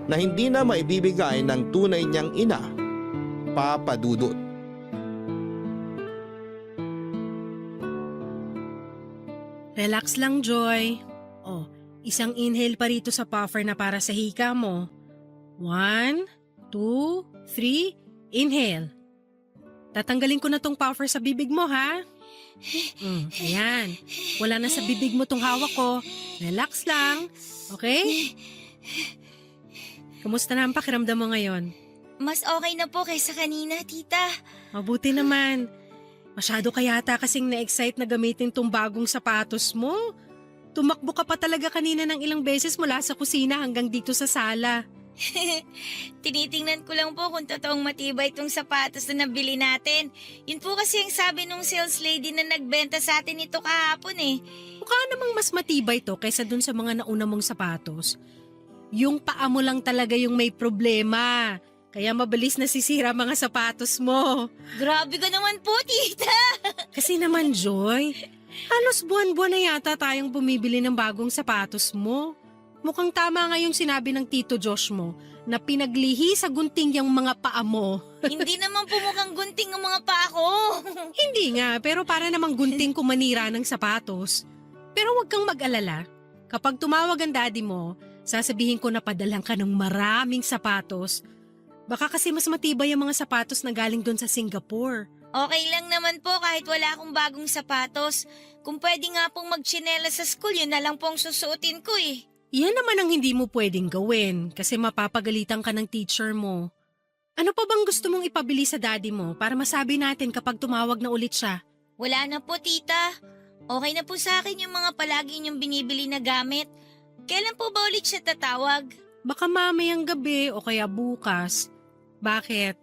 na hindi na maibibigay ng tunay niyang ina, Papa Dudut. Relax lang, Joy. Oh, isang inhale pa rito sa puffer na para sa hika mo. 1, 2, 3, inhale. Tatanggalin ko na tong puffer sa bibig mo, ha? Ayan. Wala na sa bibig mo tong hawak ko. Relax lang. Okay? Kumusta na ang pakiramdam mo ngayon? Mas okay na po kaysa kanina, tita. Mabuti naman. Masyado ka yata kasing na-excite na gamitin tong bagong sapatos mo. Tumakbo ka pa talaga kanina ng ilang beses mula sa kusina hanggang dito sa sala. Tinitingnan ko lang po kung totoong matibay itong sapatos na nabili natin. Yun po kasi ang sabi nung sales lady na nagbenta sa atin ito kahapon eh. Mukha namang mas matibay to kaysa dun sa mga nauna mong sapatos. Yung paa mo lang talaga yung may problema. Kaya mabilis nasisira mga sapatos mo. Grabe ka naman po, tita. Kasi naman, Joy, halos buwan-buwan na yata tayong bumibili ng bagong sapatos mo. Mukhang tama nga yung sinabi ng Tito Josh mo na pinaglihi sa gunting yung mga paa mo. Hindi naman po mukhang gunting ang mga paa ko. Hindi nga, pero para namang gunting kung manira ng sapatos. Pero huwag kang mag-alala. Kapag tumawag ang daddy mo, sasabihin ko na padalang ka ng maraming sapatos. Baka kasi mas matibay ang mga sapatos na galing doon sa Singapore. Okay lang naman po kahit wala akong bagong sapatos. Kung pwede nga pong magtsinelas sa school, yun na lang pong susuotin ko eh. Yan naman ang hindi mo pwedeng gawin kasi mapapagalitan ka ng teacher mo. Ano pa bang gusto mong ipabili sa daddy mo para masabi natin kapag tumawag na ulit siya? Wala na po, tita. Okay na po sa akin yung mga palagi niyong binibili na gamit. Kailan po ba ulit siya tatawag? Baka mamayang gabi o kaya bukas. Bakit?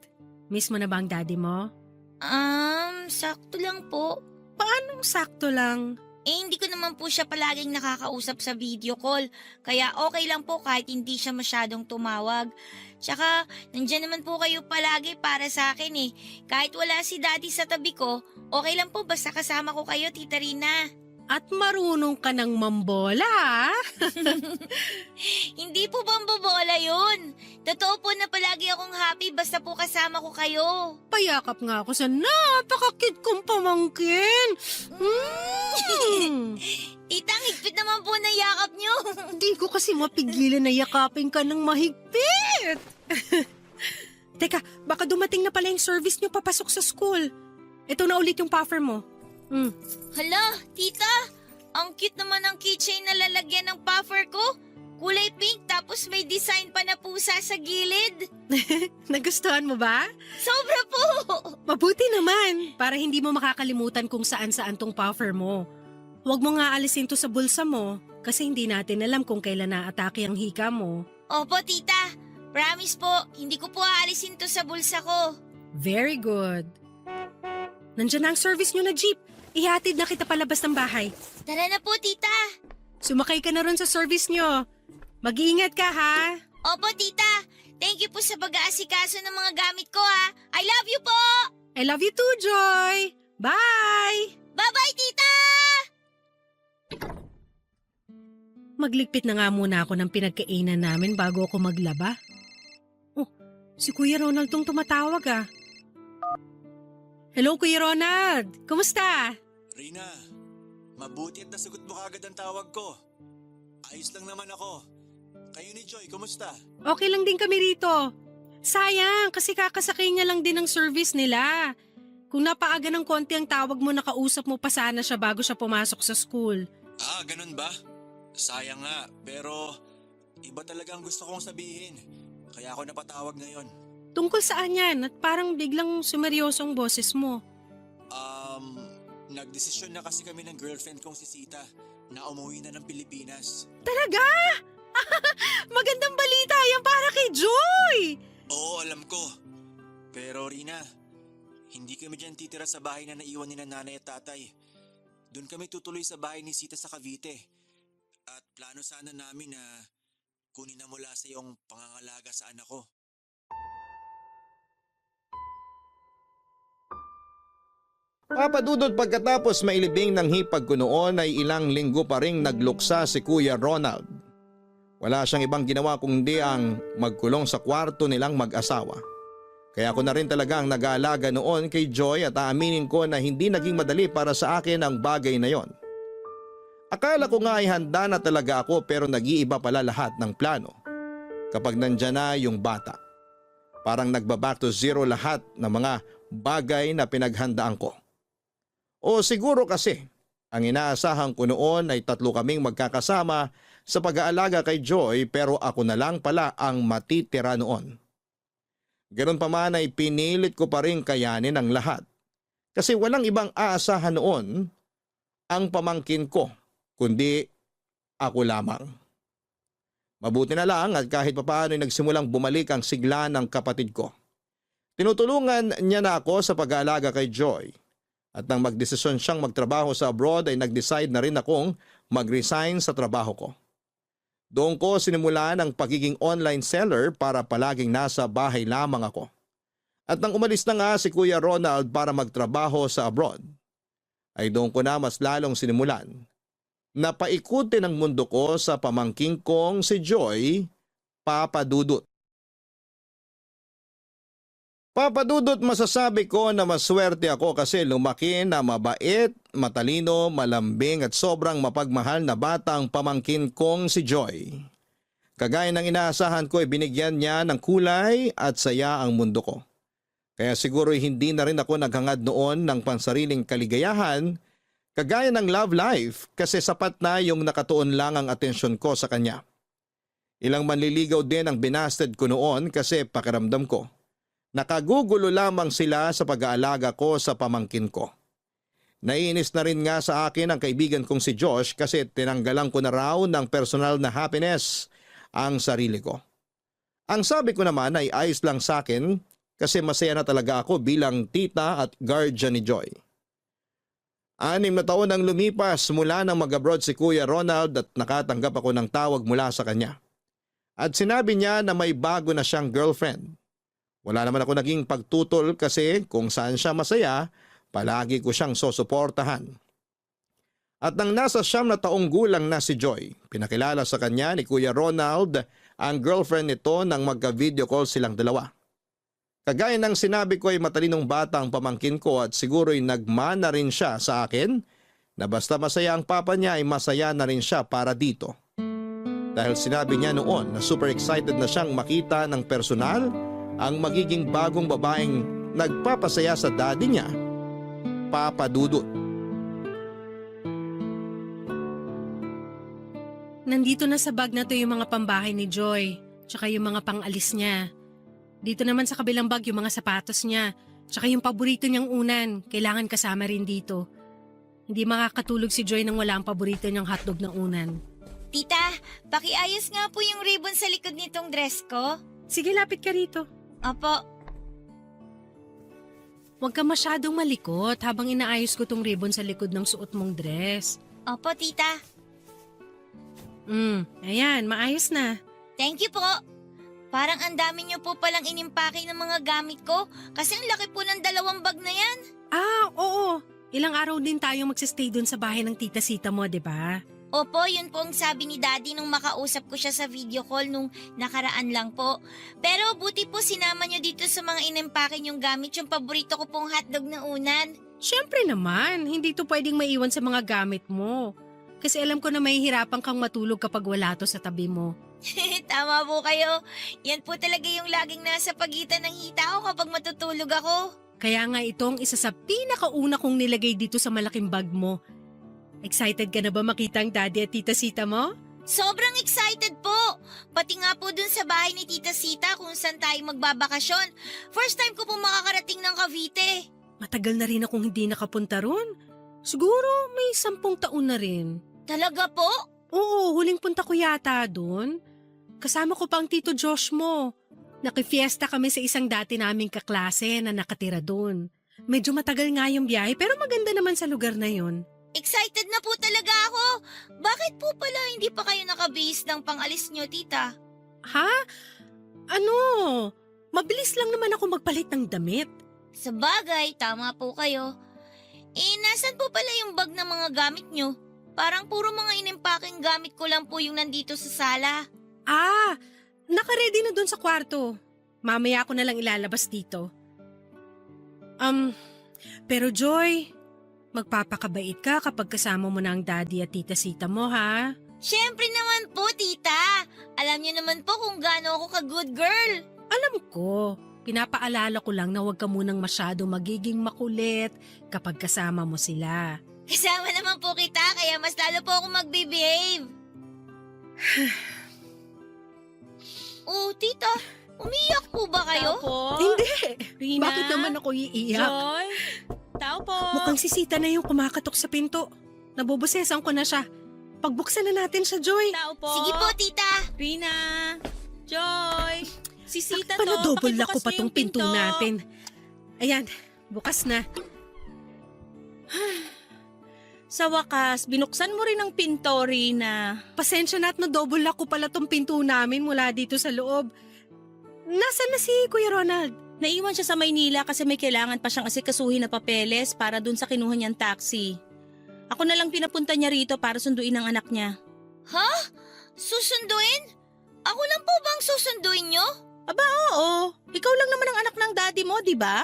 Miss mo na ba ang daddy mo? Sakto lang po. Anong sakto lang? Hindi ko naman po siya palaging nakakausap sa video call. Kaya okay lang po kahit hindi siya masyadong tumawag. Tsaka, nandyan naman po kayo palagi para sa akin eh. Kahit wala si daddy sa tabi ko, okay lang po basta kasama ko kayo, Tita Rina. At marunong ka ng mambola, ha? Hindi po bambobola yun. Totoo po na palagi akong happy basta po kasama ko kayo. Payakap nga ako sa napaka-cute kong pamangkin. Tita, ang higpit naman po na yakap nyo. Hindi ko kasi mapigilan na yakapin ka ng mahigpit. Teka, baka dumating na pala yung service nyo papasok sa school. Ito na ulit yung puffer mo. Hala, tita, ang cute naman ng keychain na lalagyan ng puffer ko. Kulay pink tapos may design pa na pusa sa gilid. Nagustuhan mo ba? Sobra po! Mabuti naman, para hindi mo makakalimutan kung saan-saan tong puffer mo. Huwag mo nga alisin to sa bulsa mo, kasi hindi natin alam kung kailan naatake ang hika mo. Opo, tita. Promise po, hindi ko po aalisin to sa bulsa ko. Very good. Nandiyan na ang service nyo na jeep. Ihatid na kita palabas ng bahay. Tara na po, tita. Sumakay ka na ron sa service nyo. Mag-iingat ka, ha? Opo, tita. Thank you po sa pag-aasikaso ng mga gamit ko, ha. I love you po! I love you too, Joy! Bye! Bye-bye, tita! Magligpit na nga muna ako ng pinagkainan namin bago ako maglaba. Oh, si Kuya Ronald tong tumatawag, ah. Hello, Kuya Ronald! Kumusta? Rina, mabuti at nasagot mo kagad ang tawag ko. Ayos lang naman ako. Kayo ni Joy, kumusta? Okay lang din kami rito. Sayang, kasi kakasakay niya lang din ng service nila. Kung napaaga ng konti ang tawag mo, nakausap mo pa sana siya bago siya pumasok sa school. Ganun ba? Sayang nga, pero iba talaga ang gusto kong sabihin. Kaya ako napatawag ngayon. Tungkol saan yan at parang biglang sumeryosong boses mo? Nagdesisyon na kasi kami ng girlfriend kong si Sita na umuwi na ng Pilipinas. Talaga? Magandang balita yan para kay Joy! Oo, alam ko. Pero Rina, hindi kami dyan titira sa bahay na naiwan ni nanay at tatay. Doon kami tutuloy sa bahay ni Sita sa Cavite. At plano sana namin na kunin na mula sa iyong pangangalaga sa anak ko. Papadudod pagkatapos mailibing ng hipag ko noon ay ilang linggo pa ring nagluksa si Kuya Ronald. Wala siyang ibang ginawa kundi ang magkulong sa kwarto nilang mag-asawa. Kaya ako na rin talaga ang nag-aalaga noon kay Joy at aaminin ko na hindi naging madali para sa akin ang bagay na yon. Akala ko nga ay handa na talaga ako pero nag-iiba pala lahat ng plano. Kapag nandyan na yung bata, parang nagba-back to zero lahat ng mga bagay na pinaghandaan ko. O siguro kasi, ang inaasahan ko noon ay 3 kaming magkakasama sa pag-aalaga kay Joy pero ako na lang pala ang matitira noon. Ganon pa man ay pinilit ko pa rin kayanin ang lahat. Kasi walang ibang aasahan noon ang pamangkin ko, kundi ako lamang. Mabuti na lang at kahit papaano ay nagsimulang bumalik ang sigla ng kapatid ko. Tinutulungan niya na ako sa pag-aalaga kay Joy. At nang magdesisyon siyang magtrabaho sa abroad ay nag-decide na rin akong mag-resign sa trabaho ko. Doon ko sinimulan ang pagiging online seller para palaging nasa bahay lamang ako. At nang umalis na nga si Kuya Ronald para magtrabaho sa abroad, ay doon ko na mas lalong sinimulan na paikutin ang mundo ko sa pamangking kong si Joy, Papa Dudut. Papa Dudut, masasabi ko na maswerte ako kasi lumaki na mabait, matalino, malambing at sobrang mapagmahal na batang pamangkin kong si Joy. Kagaya ng inaasahan ko ay binigyan niya ng kulay at saya ang mundo ko. Kaya siguro hindi na rin ako naghangad noon ng pansariling kaligayahan kagaya ng love life kasi sapat na yung nakatuon lang ang atensyon ko sa kanya. Ilang manliligaw din ang binasted ko noon kasi pakiramdam ko. Nakagugulo lamang sila sa pag-aalaga ko sa pamangkin ko. Naiinis na rin nga sa akin ang kaibigan kong si Josh kasi tinanggalan ko na raw ng personal na happiness ang sarili ko. Ang sabi ko naman ay ayos lang sa akin kasi masaya na talaga ako bilang tita at guardian ni Joy. 6 na taon ang lumipas mula nang mag-abroad si Kuya Ronald at nakatanggap ako ng tawag mula sa kanya. At sinabi niya na may bago na siyang girlfriend. Wala naman ako naging pagtutol kasi kung saan siya masaya, palagi ko siyang susuportahan. At nang nasa 9 na taong gulang na si Joy, pinakilala sa kanya ni Kuya Ronald ang girlfriend nito nang magka-video call silang dalawa. Kagaya ng sinabi ko ay matalinong bata ang pamangkin ko at siguro'y nagmana rin siya sa akin na basta masaya ang papa niya ay masaya na rin siya para dito. Dahil sinabi niya noon na super excited na siyang makita ng personal ang magiging bagong babaeng nagpapasaya sa daddy niya, Papa Dudut. Nandito na sa bag na to yung mga pambahay ni Joy, tsaka yung mga pangalis niya. Dito naman sa kabilang bag yung mga sapatos niya, tsaka yung paborito niyang unan, kailangan kasama rin dito. Hindi makakatulog si Joy nang wala ang paborito niyang hotdog ng unan. Tita, pakiayos nga po yung ribbon sa likod nitong dress ko. Sige, lapit ka rito. Opo. Huwag ka masyadong malikot habang inaayos ko tong ribbon sa likod ng suot mong dress. Opo, tita. Ayan, maayos na. Thank you po. Parang ang dami niyo po palang inimpake ng mga gamit ko kasi ang laki po ng 2 bag na yan. Ah, oo. Ilang araw din tayo magsistay dun sa bahay ng tita Sita mo, di ba? Opo, yun po ang sabi ni Daddy nung makausap ko siya sa video call nung nakaraan lang po. Pero buti po sinama niyo dito sa mga inimpake niyong gamit yung paborito ko pong hotdog na unan. Siyempre naman, hindi to pwedeng maiwan sa mga gamit mo. Kasi alam ko na mahihirapan kang matulog kapag wala to sa tabi mo. Tama po kayo. Yan po talaga yung laging nasa pagitan ng hita ko kapag matutulog ako. Kaya nga itong isa sa pinakauna kong nilagay dito sa malaking bag mo. Excited ka na ba makita ang daddy at tita Sita mo? Sobrang excited po. Pati nga po dun sa bahay ni Tita Sita kung saan tayo magbabakasyon. First time ko po makakarating ng Cavite. Matagal na rin akong hindi nakapunta ron. Siguro may 10 taon na rin. Talaga po? Oo, huling punta ko yata doon. Kasama ko pa ang tito Josh mo. Nakifiesta kami sa isang dati naming kaklase na nakatira doon. Medyo matagal nga yung biyahe pero maganda naman sa lugar na yon. Excited na po talaga ako. Bakit po pala hindi pa kayo nakabihis ng pangalis nyo, tita? Ha? Ano? Mabilis lang naman ako magpalit ng damit. Sa bagay, tama po kayo. Nasan po pala yung bag ng mga gamit nyo? Parang puro mga inimpaking gamit ko lang po yung nandito sa sala. Ah, nakaready na doon sa kwarto. Mamaya ako na lang ilalabas dito. Pero Joy, magpapakabait ka kapag kasama mo na ang daddy at tita Sita mo, ha? Siyempre naman po, tita. Alam niyo naman po kung gaano ako ka-good girl. Alam ko, pinapaalala ko lang na huwag ka munang masyado magiging makulit kapag kasama mo sila. Kasama naman po kita, kaya mas lalo po ako magbe-behave. Oh, tita, umiyak po ba kayo? Tao po. Hindi! Rina? Bakit naman ako iiyak? Joy? Tao po. Mukhang si Sita na yung kumakatok sa pinto. Nabubusesan ko na siya. Pagbuksan na natin siya, Joy. Tao po. Sige po, tita. Rina. Joy. Si Sita to. Panadouble Pakibukas ako pa niyo tong yung pinto natin. Ayan, bukas na. Sa wakas, binuksan mo rin ang pinto, Rina. Pasensya na at na-double ako pala tong pinto namin mula dito sa loob. Nasaan na si Kuya Ronald? Naiwan siya sa Maynila kasi may kailangan pa siyang asikasuhin na papeles para dun sa kinuha niyang taxi. Ako na lang pinapunta niya rito para sunduin ang anak niya. Ha? Susunduin? Ako lang po bang susunduin nyo? Oo, ikaw lang naman ang anak ng daddy mo, di ba?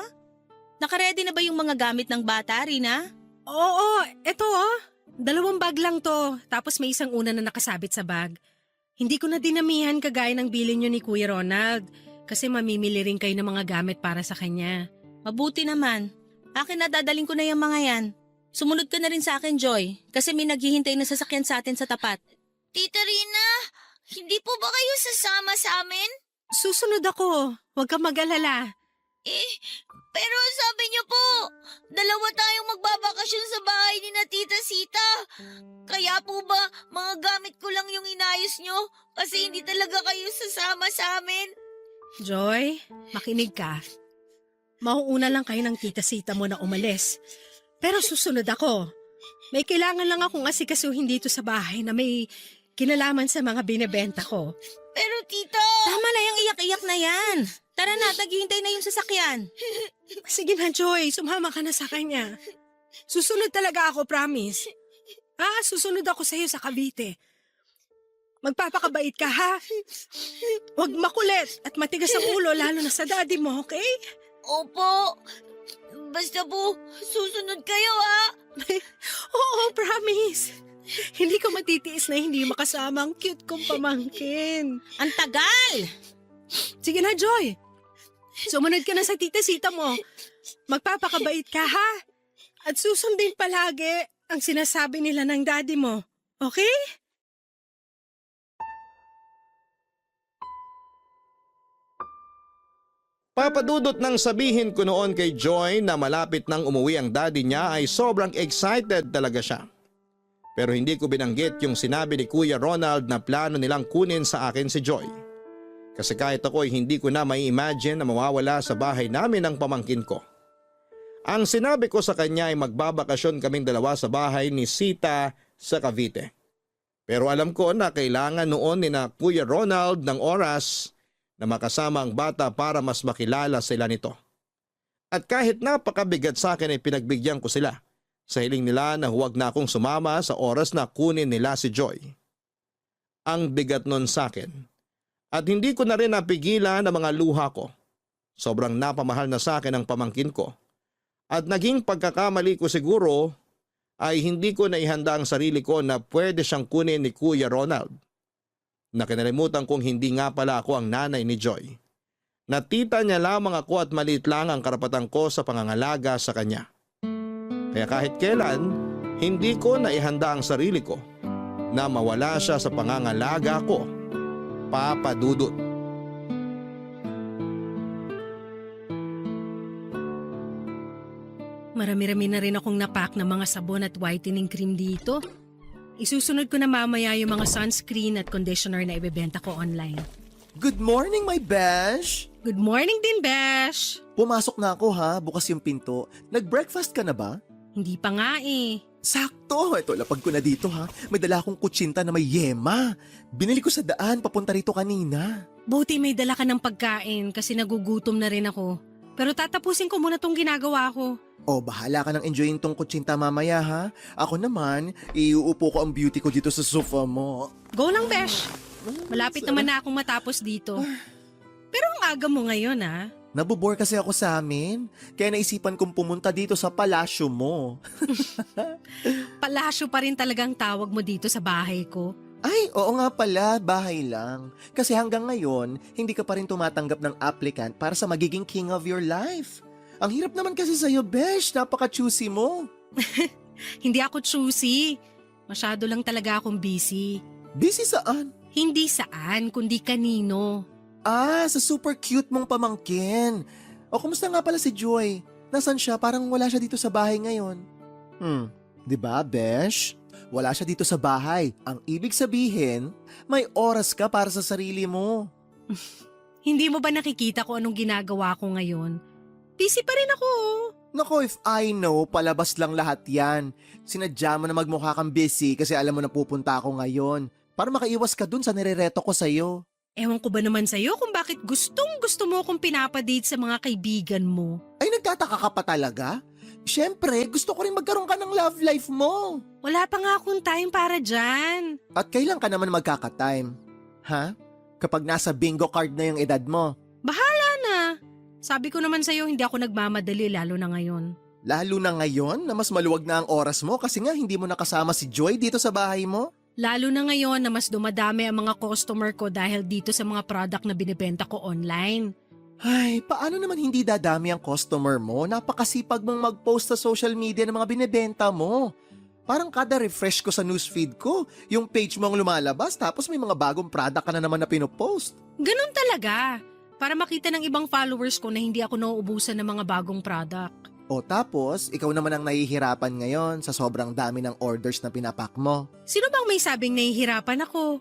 Nakaredy na ba yung mga gamit ng bata, Rina? Oo, eto 2 bag lang to, tapos may isang una na nakasabit sa bag. Hindi ko na dinamihan kagaya ng bilin nyo ni Kuya Ronald kasi mamimili rin kayo ng mga gamit para sa kanya. Mabuti naman. Akin na dadaling ko na yung mga yan. Sumunod ka na rin sa akin, Joy. Kasi may naghihintay na sasakyan sa atin sa tapat. Tita Rina, hindi po ba kayo sasama sa amin? Susunod ako. Huwag kang mag-alala. Pero sabi niyo po, dalawa tayong magbabakasyon sa bahay ni na Tita Sita. Kaya po ba mga gamit ko lang yung inayos niyo? Kasi hindi talaga kayo sasama sa amin. Joy, makinig ka. Mauuna lang kayo ng tita Sita mo na umalis. Pero susunod ako. May kailangan lang akong asikasuhin dito sa bahay na may kinalaman sa mga binebenta ko. Pero tita... Tama na yung iyak-iyak na yan. Tara na, naghihintay na yung sasakyan. Sige na, Joy. Sumama ka na sa kanya. Susunod talaga ako, promise. Susunod ako sa'yo sa Cavite. Magpapakabait ka, ha? Huwag makulit at matigas ang ulo, lalo na sa daddy mo, okay? Opo. Basta po, susunod kayo ha. Oo, promise. Hindi ko matitiis na hindi makasama ang cute kong pamangkin. Ang tagal! Sige na, Joy. Sumunod ka na sa tita Sita mo. Magpapakabait ka, ha? At susundin palagi ang sinasabi nila ng daddy mo. Okay? Papadudot nang sabihin ko noon kay Joy na malapit nang umuwi ang daddy niya ay sobrang excited talaga siya. Pero hindi ko binanggit yung sinabi ni Kuya Ronald na plano nilang kunin sa akin si Joy. Kasi kahit ako ay hindi ko na mai-imagine na mawawala sa bahay namin ang pamangkin ko. Ang sinabi ko sa kanya ay magbabakasyon kaming dalawa sa bahay ni Sita sa Cavite. Pero alam ko na kailangan noon ni na Kuya Ronald ng oras na makasama ang bata para mas makilala sila nito. At kahit napakabigat sa akin ay pinagbigyan ko sila sa hiling nila na huwag na akong sumama sa oras na kunin nila si Joy. Ang bigat nun sa akin. At hindi ko na rin napigilan ang mga luha ko. Sobrang napamahal na sa akin ang pamangkin ko. At naging pagkakamali ko siguro ay hindi ko naihanda ang sarili ko na pwede siyang kunin ni Kuya Ronald. Nakinalimutan kong hindi nga pala ako ang nanay ni Joy. Natita niya lamang ako at maliit lang ang karapatan ko sa pangangalaga sa kanya. Kaya kahit kailan, hindi ko naihanda ang sarili ko na mawala siya sa pangangalaga ko. Papa Dudut. Marami-rami na rin akong napak ng mga sabon at whitening cream dito. Isusunod ko na mamaya yung mga sunscreen at conditioner na ibebenta ko online. Good morning, my besh! Good morning din, Besh! Pumasok na ako ha, bukas yung pinto. Nag-breakfast ka na ba? Hindi pa nga eh. Sakto! Ito, lapag ko na dito ha. May dala akong kutsinta na may yema. Binili ko sa daan, papunta rito kanina. Buti may dala ka ng pagkain kasi nagugutom na rin ako. Pero tatapusin ko muna tong ginagawa ko. O, bahala ka nang enjoyin tong kutsinta mamaya ha. Ako naman, iuupo ko ang beauty ko dito sa sofa mo. Go lang, Besh! Malapit naman na akong matapos dito. Pero ang aga mo ngayon, ha? Nabobore kasi ako sa amin. Kaya naisipan kong pumunta dito sa palasyo mo. Palasyo pa rin talagang tawag mo dito sa bahay ko. Ay, oo nga pala, bahay lang. Kasi hanggang ngayon, hindi ka pa rin tumatanggap ng applicant para sa magiging king of your life. Ang hirap naman kasi sa'yo, Besh. Napaka-choosy mo. Hindi ako choosy. Masyado lang talaga akong busy. Busy saan? Hindi saan, kundi kanino. Ah, sa super cute mong pamangkin. O, kumusta nga pala si Joy? Nasaan siya? Parang wala siya dito sa bahay ngayon. Di ba, Besh? Wala siya dito sa bahay. Ang ibig sabihin, may oras ka para sa sarili mo. Hindi mo ba nakikita ko anong ginagawa ko ngayon? Busy pa rin ako. Nako, if I know, palabas lang lahat yan. Sinadya mo na magmukha kang busy kasi alam mo na pupunta ako ngayon. Para makaiwas ka dun sa nirereto ko sa'yo. Ewan ko ba naman sa'yo kung bakit gustong gusto mo akong pinapadate sa mga kaibigan mo. Ay, nagtataka ka pa talaga? Siyempre, gusto ko rin magkaroon ka ng love life mo. Wala pa nga akong time para dyan. At kailan ka naman magkaka-time? Ha? Kapag nasa bingo card na yung edad mo. Bahala na. Sabi ko naman sa'yo hindi ako nagmamadali lalo na ngayon. Lalo na ngayon na mas maluwag na ang oras mo kasi nga hindi mo nakasama si Joy dito sa bahay mo. Lalo na ngayon na mas dumadami ang mga customer ko dahil dito sa mga product na binibenta ko online. Ay, paano naman hindi dadami ang customer mo? Napakasipag mong mag-post sa social media ng mga binebenta mo. Parang kada refresh ko sa newsfeed ko, yung page mo ang lumalabas tapos may mga bagong product ka na naman na pinopost. Ganun talaga. Para makita ng ibang followers ko na hindi ako nauubusan ng mga bagong product. O tapos, ikaw naman ang nahihirapan ngayon sa sobrang dami ng orders na pinapak mo. Sino bang may sabing nahihirapan ako?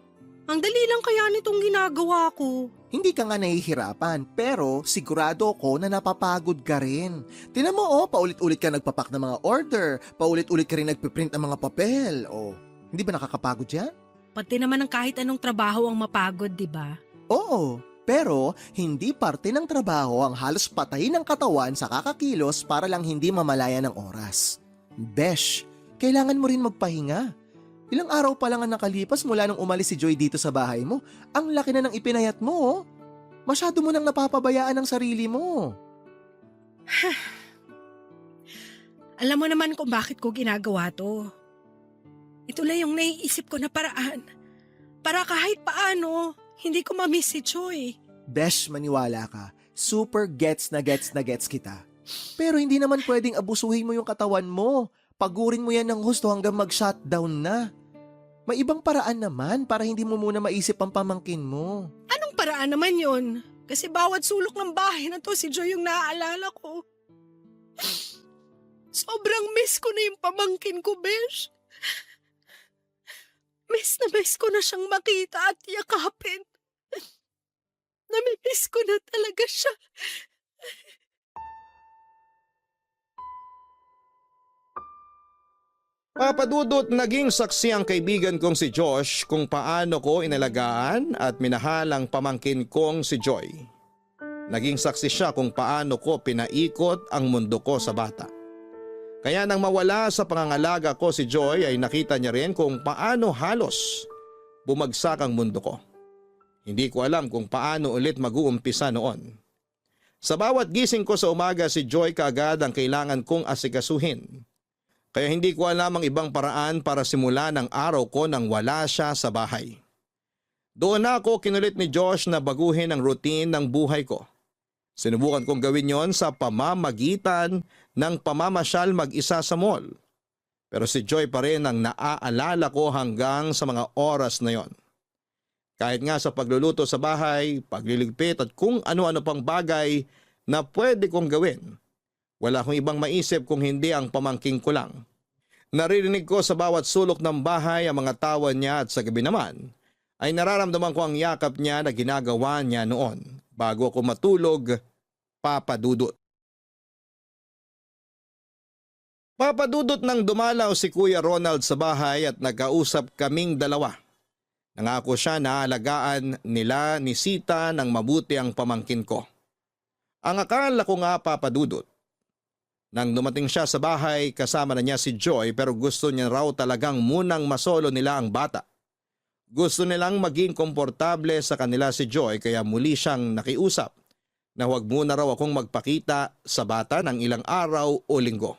Ang dali lang kaya nitong ginagawa ko. Hindi ka nga nahihirapan, pero sigurado ko na napapagod ka rin. Tinan mo paulit-ulit ka nagpapak ng mga order, paulit-ulit ka rin nagpiprint ng mga papel. Hindi ba nakakapagod yan? Pati naman ang kahit anong trabaho ang mapagod, di ba? Oo, pero hindi parte ng trabaho ang halos patayin ng katawan sa kakakilos para lang hindi mamalaya ng oras. Besh, kailangan mo rin magpahinga. Ilang araw pa lang ang nakalipas mula nung umalis si Joy dito sa bahay mo. Ang laki na ng ipinayat mo. Masyado mo nang napapabayaan ang sarili mo. Alam mo naman kung bakit ko ginagawa to. Ito lang yung naiisip ko na paraan. Para kahit paano, hindi ko mamiss si Joy. Besh, maniwala ka. Super gets na gets kita. Pero hindi naman pwedeng abusuhin mo yung katawan mo. Pagurin mo yan ng husto hanggang mag-shutdown na. May ibang paraan naman para hindi mo muna maisip ang pamangkin mo. Anong paraan naman yon? Kasi bawat sulok ng bahay na to, si Joy yung naaalala ko. Sobrang miss ko na yung pamangkin ko, Besh. Miss ko na siyang makita at yakapin. Namimiss ko na talaga siya. Papadudot, naging saksi ang kaibigan kong si Josh kung paano ko inalagaan at minahal ang pamangkin kong si Joy. Naging saksi siya kung paano ko pinaikot ang mundo ko sa bata. Kaya nang mawala sa pangangalaga ko si Joy ay nakita niya rin kung paano halos bumagsak ang mundo ko. Hindi ko alam kung paano ulit mag-uumpisa noon. Sa bawat gising ko sa umaga si Joy kaagad ang kailangan kong asikasuhin. Kaya hindi ko alam ang ibang paraan para simulan ang araw ko nang wala siya sa bahay. Doon na ako kinulit ni Josh na baguhin ang routine ng buhay ko. Sinubukan kong gawin yon sa pamamagitan ng pamamasyal mag-isa sa mall. Pero si Joy pa rin ang naaalala ko hanggang sa mga oras na yon. Kahit nga sa pagluluto sa bahay, pagliligpit at kung ano-ano pang bagay na pwede kong gawin. Wala akong ibang maisip kung hindi ang pamangking ko lang. Naririnig ko sa bawat sulok ng bahay ang mga tawa niya at sa gabi naman ay nararamdaman ko ang yakap niya na ginagawa niya noon bago ako matulog, papadudot. Papadudot nang dumalaw si Kuya Ronald sa bahay at nagkausap kaming dalawa. Nangako siya na alagaan nila ni Sita ng mabuti ang pamangkin ko. Ang akala ko nga papadudot. Nang dumating siya sa bahay, kasama na niya si Joy pero gusto niya raw talagang munang masolo nila ang bata. Gusto nilang maging komportable sa kanila si Joy kaya muli siyang nakiusap na huwag muna raw akong magpakita sa bata ng ilang araw o linggo.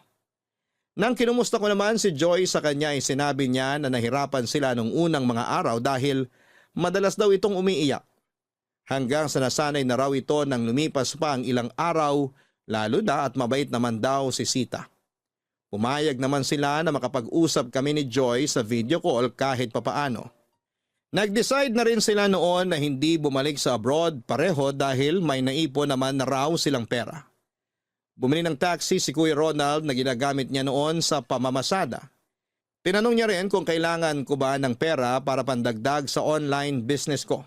Nang kinumusta ko naman si Joy sa kanya ay sinabi niya na nahirapan sila nung unang mga araw dahil madalas daw itong umiiyak. Hanggang sa nasanay na raw ito nang lumipas pa ang ilang araw. Lalo na at mabait naman daw si Sita. Pumayag naman sila na makapag-usap kami ni Joy sa video call kahit papaano. Nag-decide na rin sila noon na hindi bumalik sa abroad pareho dahil may naipon naman na raw silang pera. Bumili ng taxi si Kuya Ronald na ginagamit niya noon sa pamamasada. Tinanong niya rin kung kailangan ko ba ng pera para pandagdag sa online business ko.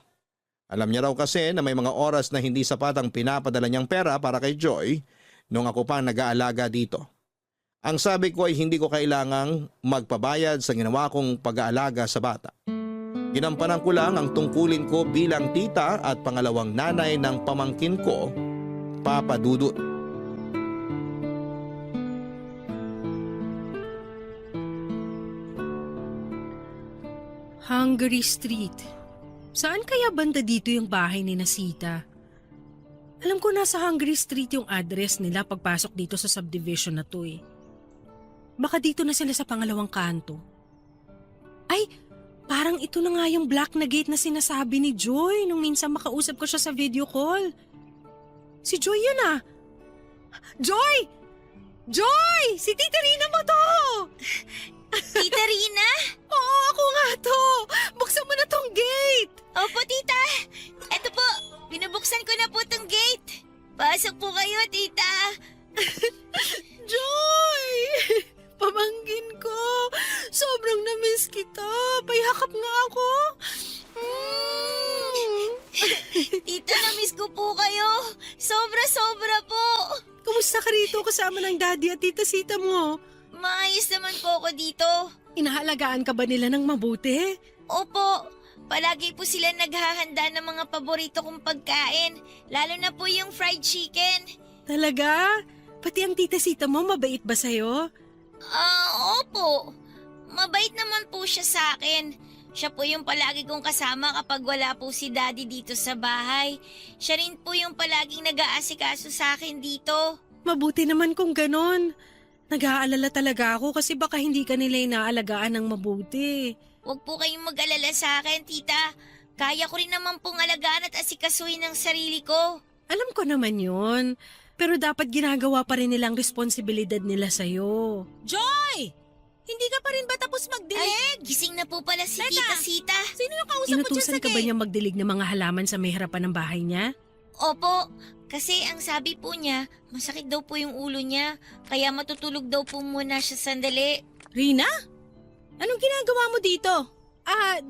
Alam niya raw kasi na may mga oras na hindi sapat ang pinapadala niyang pera para kay Joy nung ako pa nag-aalaga dito. Ang sabi ko ay hindi ko kailangang magpabayad sa ginawa kong pag-aalaga sa bata. Ginampanan ko lang ang tungkulin ko bilang tita at pangalawang nanay ng pamangkin ko, Papa Dudut. Hungary Street. Saan kaya banda dito yung bahay ni Sita? Alam ko nasa Hungary Street yung address nila pagpasok dito sa subdivision na to eh. Baka dito na sila sa pangalawang kanto. Ay, parang ito na nga yung black na gate na sinasabi ni Joy nung minsan makausap ko siya sa video call. Si Joy yun ah. Joy! Joy! Si Tita Rina mo to! Tita Rina? Oo, ako nga to! Buksan mo na tong gate! Opo, tita. Eto po, binubuksan ko na po tong gate. Pasok po kayo, tita. Joy! Pamangkin ko! Sobrang na-miss kita! Payakap nga ako! Tita, na-miss ko po kayo. Sobra-sobra po. Kumusta ka rito kasama ng daddy at tita Sita mo? Maayos naman po ako dito. Inahalagaan ka ba nila ng mabuti? Opo, palagi po sila naghahanda ng mga paborito kong pagkain. Lalo na po yung fried chicken. Talaga? Pati ang tita Sita mo mabait ba sa'yo? Opo. Mabait naman po siya sa akin. Siya po yung palagi kong kasama kapag wala po si daddy dito sa bahay. Siya rin po yung palaging nag-aasikaso sa akin dito. Mabuti naman kung ganon. Nag-aalala talaga ako kasi baka hindi ka nila inaalagaan ng mabuti. Huwag po kayong mag-alala sa akin, tita. Kaya ko rin naman pong alagaan at asikasuhin ang sarili ko. Alam ko naman yun. Pero dapat ginagawa pa rin nilang responsibilidad nila sa'yo. Joy! Hindi ka pa rin ba tapos magdilig? Gising na po pala si Teka. Tita Sita. Sino yung kausap mo dyan Inutusan sa ka ba gate? niya magdilig ng mga halaman sa may harapan ng bahay niya? Opo, kasi ang sabi po niya, masakit daw po yung ulo niya. Kaya matutulog daw po muna siya sandali. Rina? Anong ginagawa mo dito?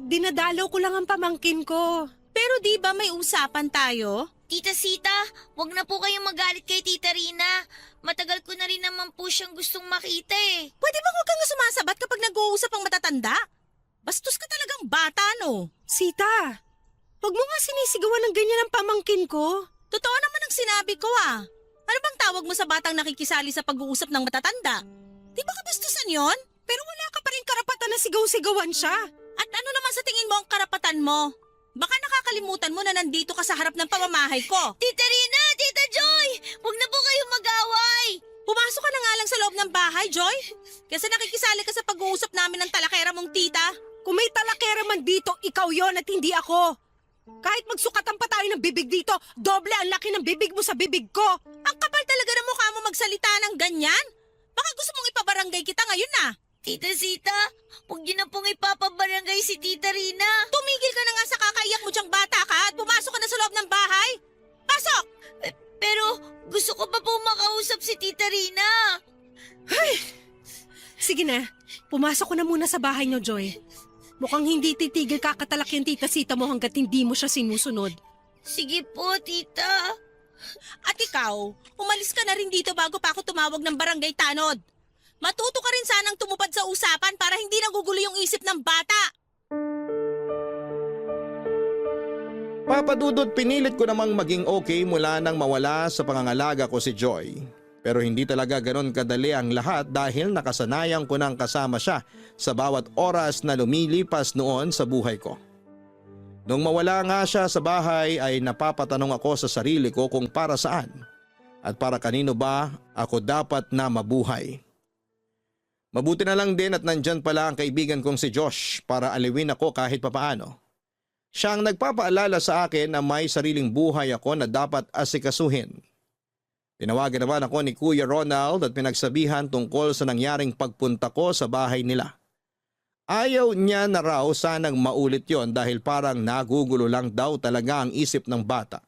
Dinadalaw ko lang ang pamangkin ko. Pero di ba may usapan tayo? Tita Sita, wag na po kayong magalit kay Tita Rina. Matagal ko na rin naman po siyang gustong makita eh. Pwede ba huwag kang sumasabat kapag nag-uusap ang matatanda? Bastos ka talagang bata, no? Sita, wag mo nga sinisigawan ng ganyan ang pamangkin ko. Totoo naman ang sinabi ko Ano bang tawag mo sa batang nakikisali sa pag-uusap ng matatanda? Di ba kabastusan yon? Pero wala ka pa rin karapatan na sigaw-sigawan siya. At ano naman sa tingin mo ang karapatan mo? Baka nakakalimutan mo na nandito ka sa harap ng pamamahay ko. Tita Rina, Tita Joy, wag na po kayong mag-away. Pumasok ka na nga lang sa loob ng bahay, Joy. Kasi nakikisali ka sa pag-uusap namin ng talakera mong tita. Kung may talakera man dito, ikaw yon at hindi ako. Kahit magsukatan pa tayo ng bibig dito, doble ang laki ng bibig mo sa bibig ko. Ang kapal talaga ng mukha mo magsalita ng ganyan. Baka gusto mong ipabarangay kita ngayon na. Tita Sita, huwag niyo na pong ipapabarangay si Tita Rina. Tumigil ka na nga sa kakaiyak mo diyang bata ka at pumasok ka na sa loob ng bahay. Pasok! Pero gusto ko pa po makausap si Tita Rina. Sige na, pumasok ko na muna sa bahay niyo, Joy. Mukhang hindi titigil kakatalak yung tita Sita mo hanggat hindi mo siya sinusunod. Sige po, Tita. At ikaw, umalis ka na rin dito bago pa ako tumawag ng barangay tanod. Matuto ka rin sanang tumupad sa usapan para hindi nagugulo yung isip ng bata. Papadudot, pinilit ko namang maging okay mula nang mawala sa pangangalaga ko si Joy. Pero hindi talaga ganon kadali ang lahat dahil nakasanayan ko nang kasama siya sa bawat oras na lumilipas noon sa buhay ko. Nung mawala nga siya sa bahay ay napapatanong ako sa sarili ko kung para saan at para kanino ba ako dapat na mabuhay. Mabuti na lang din at nandyan pala ang kaibigan kong si Josh para aliwin ako kahit papaano. Siya ang nagpapaalala sa akin na may sariling buhay ako na dapat asikasuhin. Tinawagan naman ako ni Kuya Ronald at pinagsabihan tungkol sa nangyaring pagpunta ko sa bahay nila. Ayaw niya na raw sanang maulit yon dahil parang nagugulo lang daw talaga ang isip ng bata.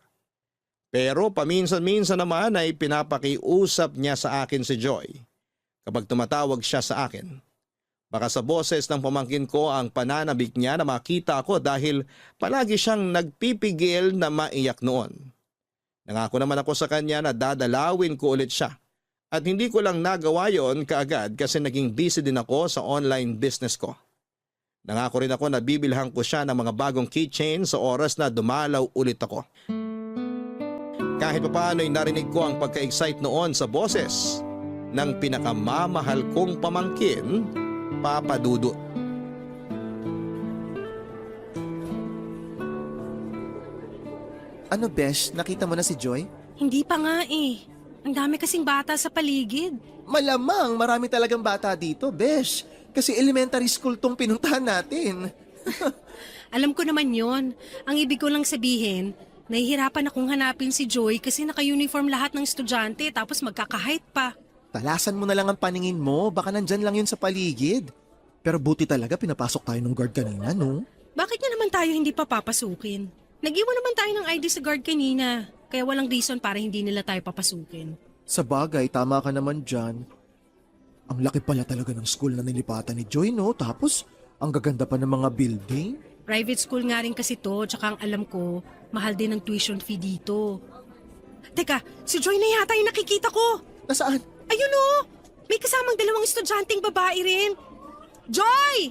Pero paminsan-minsan naman ay pinapakiusap niya sa akin si Joy kapag tumatawag siya sa akin. Baka sa boses ng pamangkin ko ang pananabik niya na makita ako dahil palagi siyang nagpipigil na maiyak noon. Nangako naman ako sa kanya na dadalawin ko ulit siya at hindi ko lang nagawa yon kaagad kasi naging busy din ako sa online business ko. Nangako rin ako na bibilhan ko siya ng mga bagong keychain sa oras na dumalaw ulit ako. Kahit papaano ay narinig ko ang pagka-excite noon sa boses ng pinakamamahal kong pamangkin, Papa Dudut. Ano besh, nakita mo na si Joy? Hindi pa nga eh. Ang dami kasing bata sa paligid. Malamang marami talagang bata dito, besh. Kasi elementary school tong pinuntahan natin. Alam ko naman yon. Ang ibig ko lang sabihin, Nahihirapan akong hanapin si Joy kasi naka-uniform lahat ng estudyante tapos magkaka-height pa. Talasan mo na lang ang paningin mo, baka nandyan lang yun sa paligid. Pero buti talaga pinapasok tayo ng guard kanina, no? Bakit nga naman tayo hindi pa papasukin? Nag-iwan naman tayo ng ID sa guard kanina, kaya walang reason para hindi nila tayo papasukin. Sa bagay, tama ka naman dyan. Ang laki pala talaga ng school na nilipatan ni Joy, no? Tapos, ang gaganda pa ng mga building. Private school nga rin kasi to, tsaka ang alam ko, mahal din ang tuition fee dito. Teka, si Joy na yata yung nakikita ko. Nasaan? Ayun o! May kasamang dalawang estudyanteng babae rin. Joy!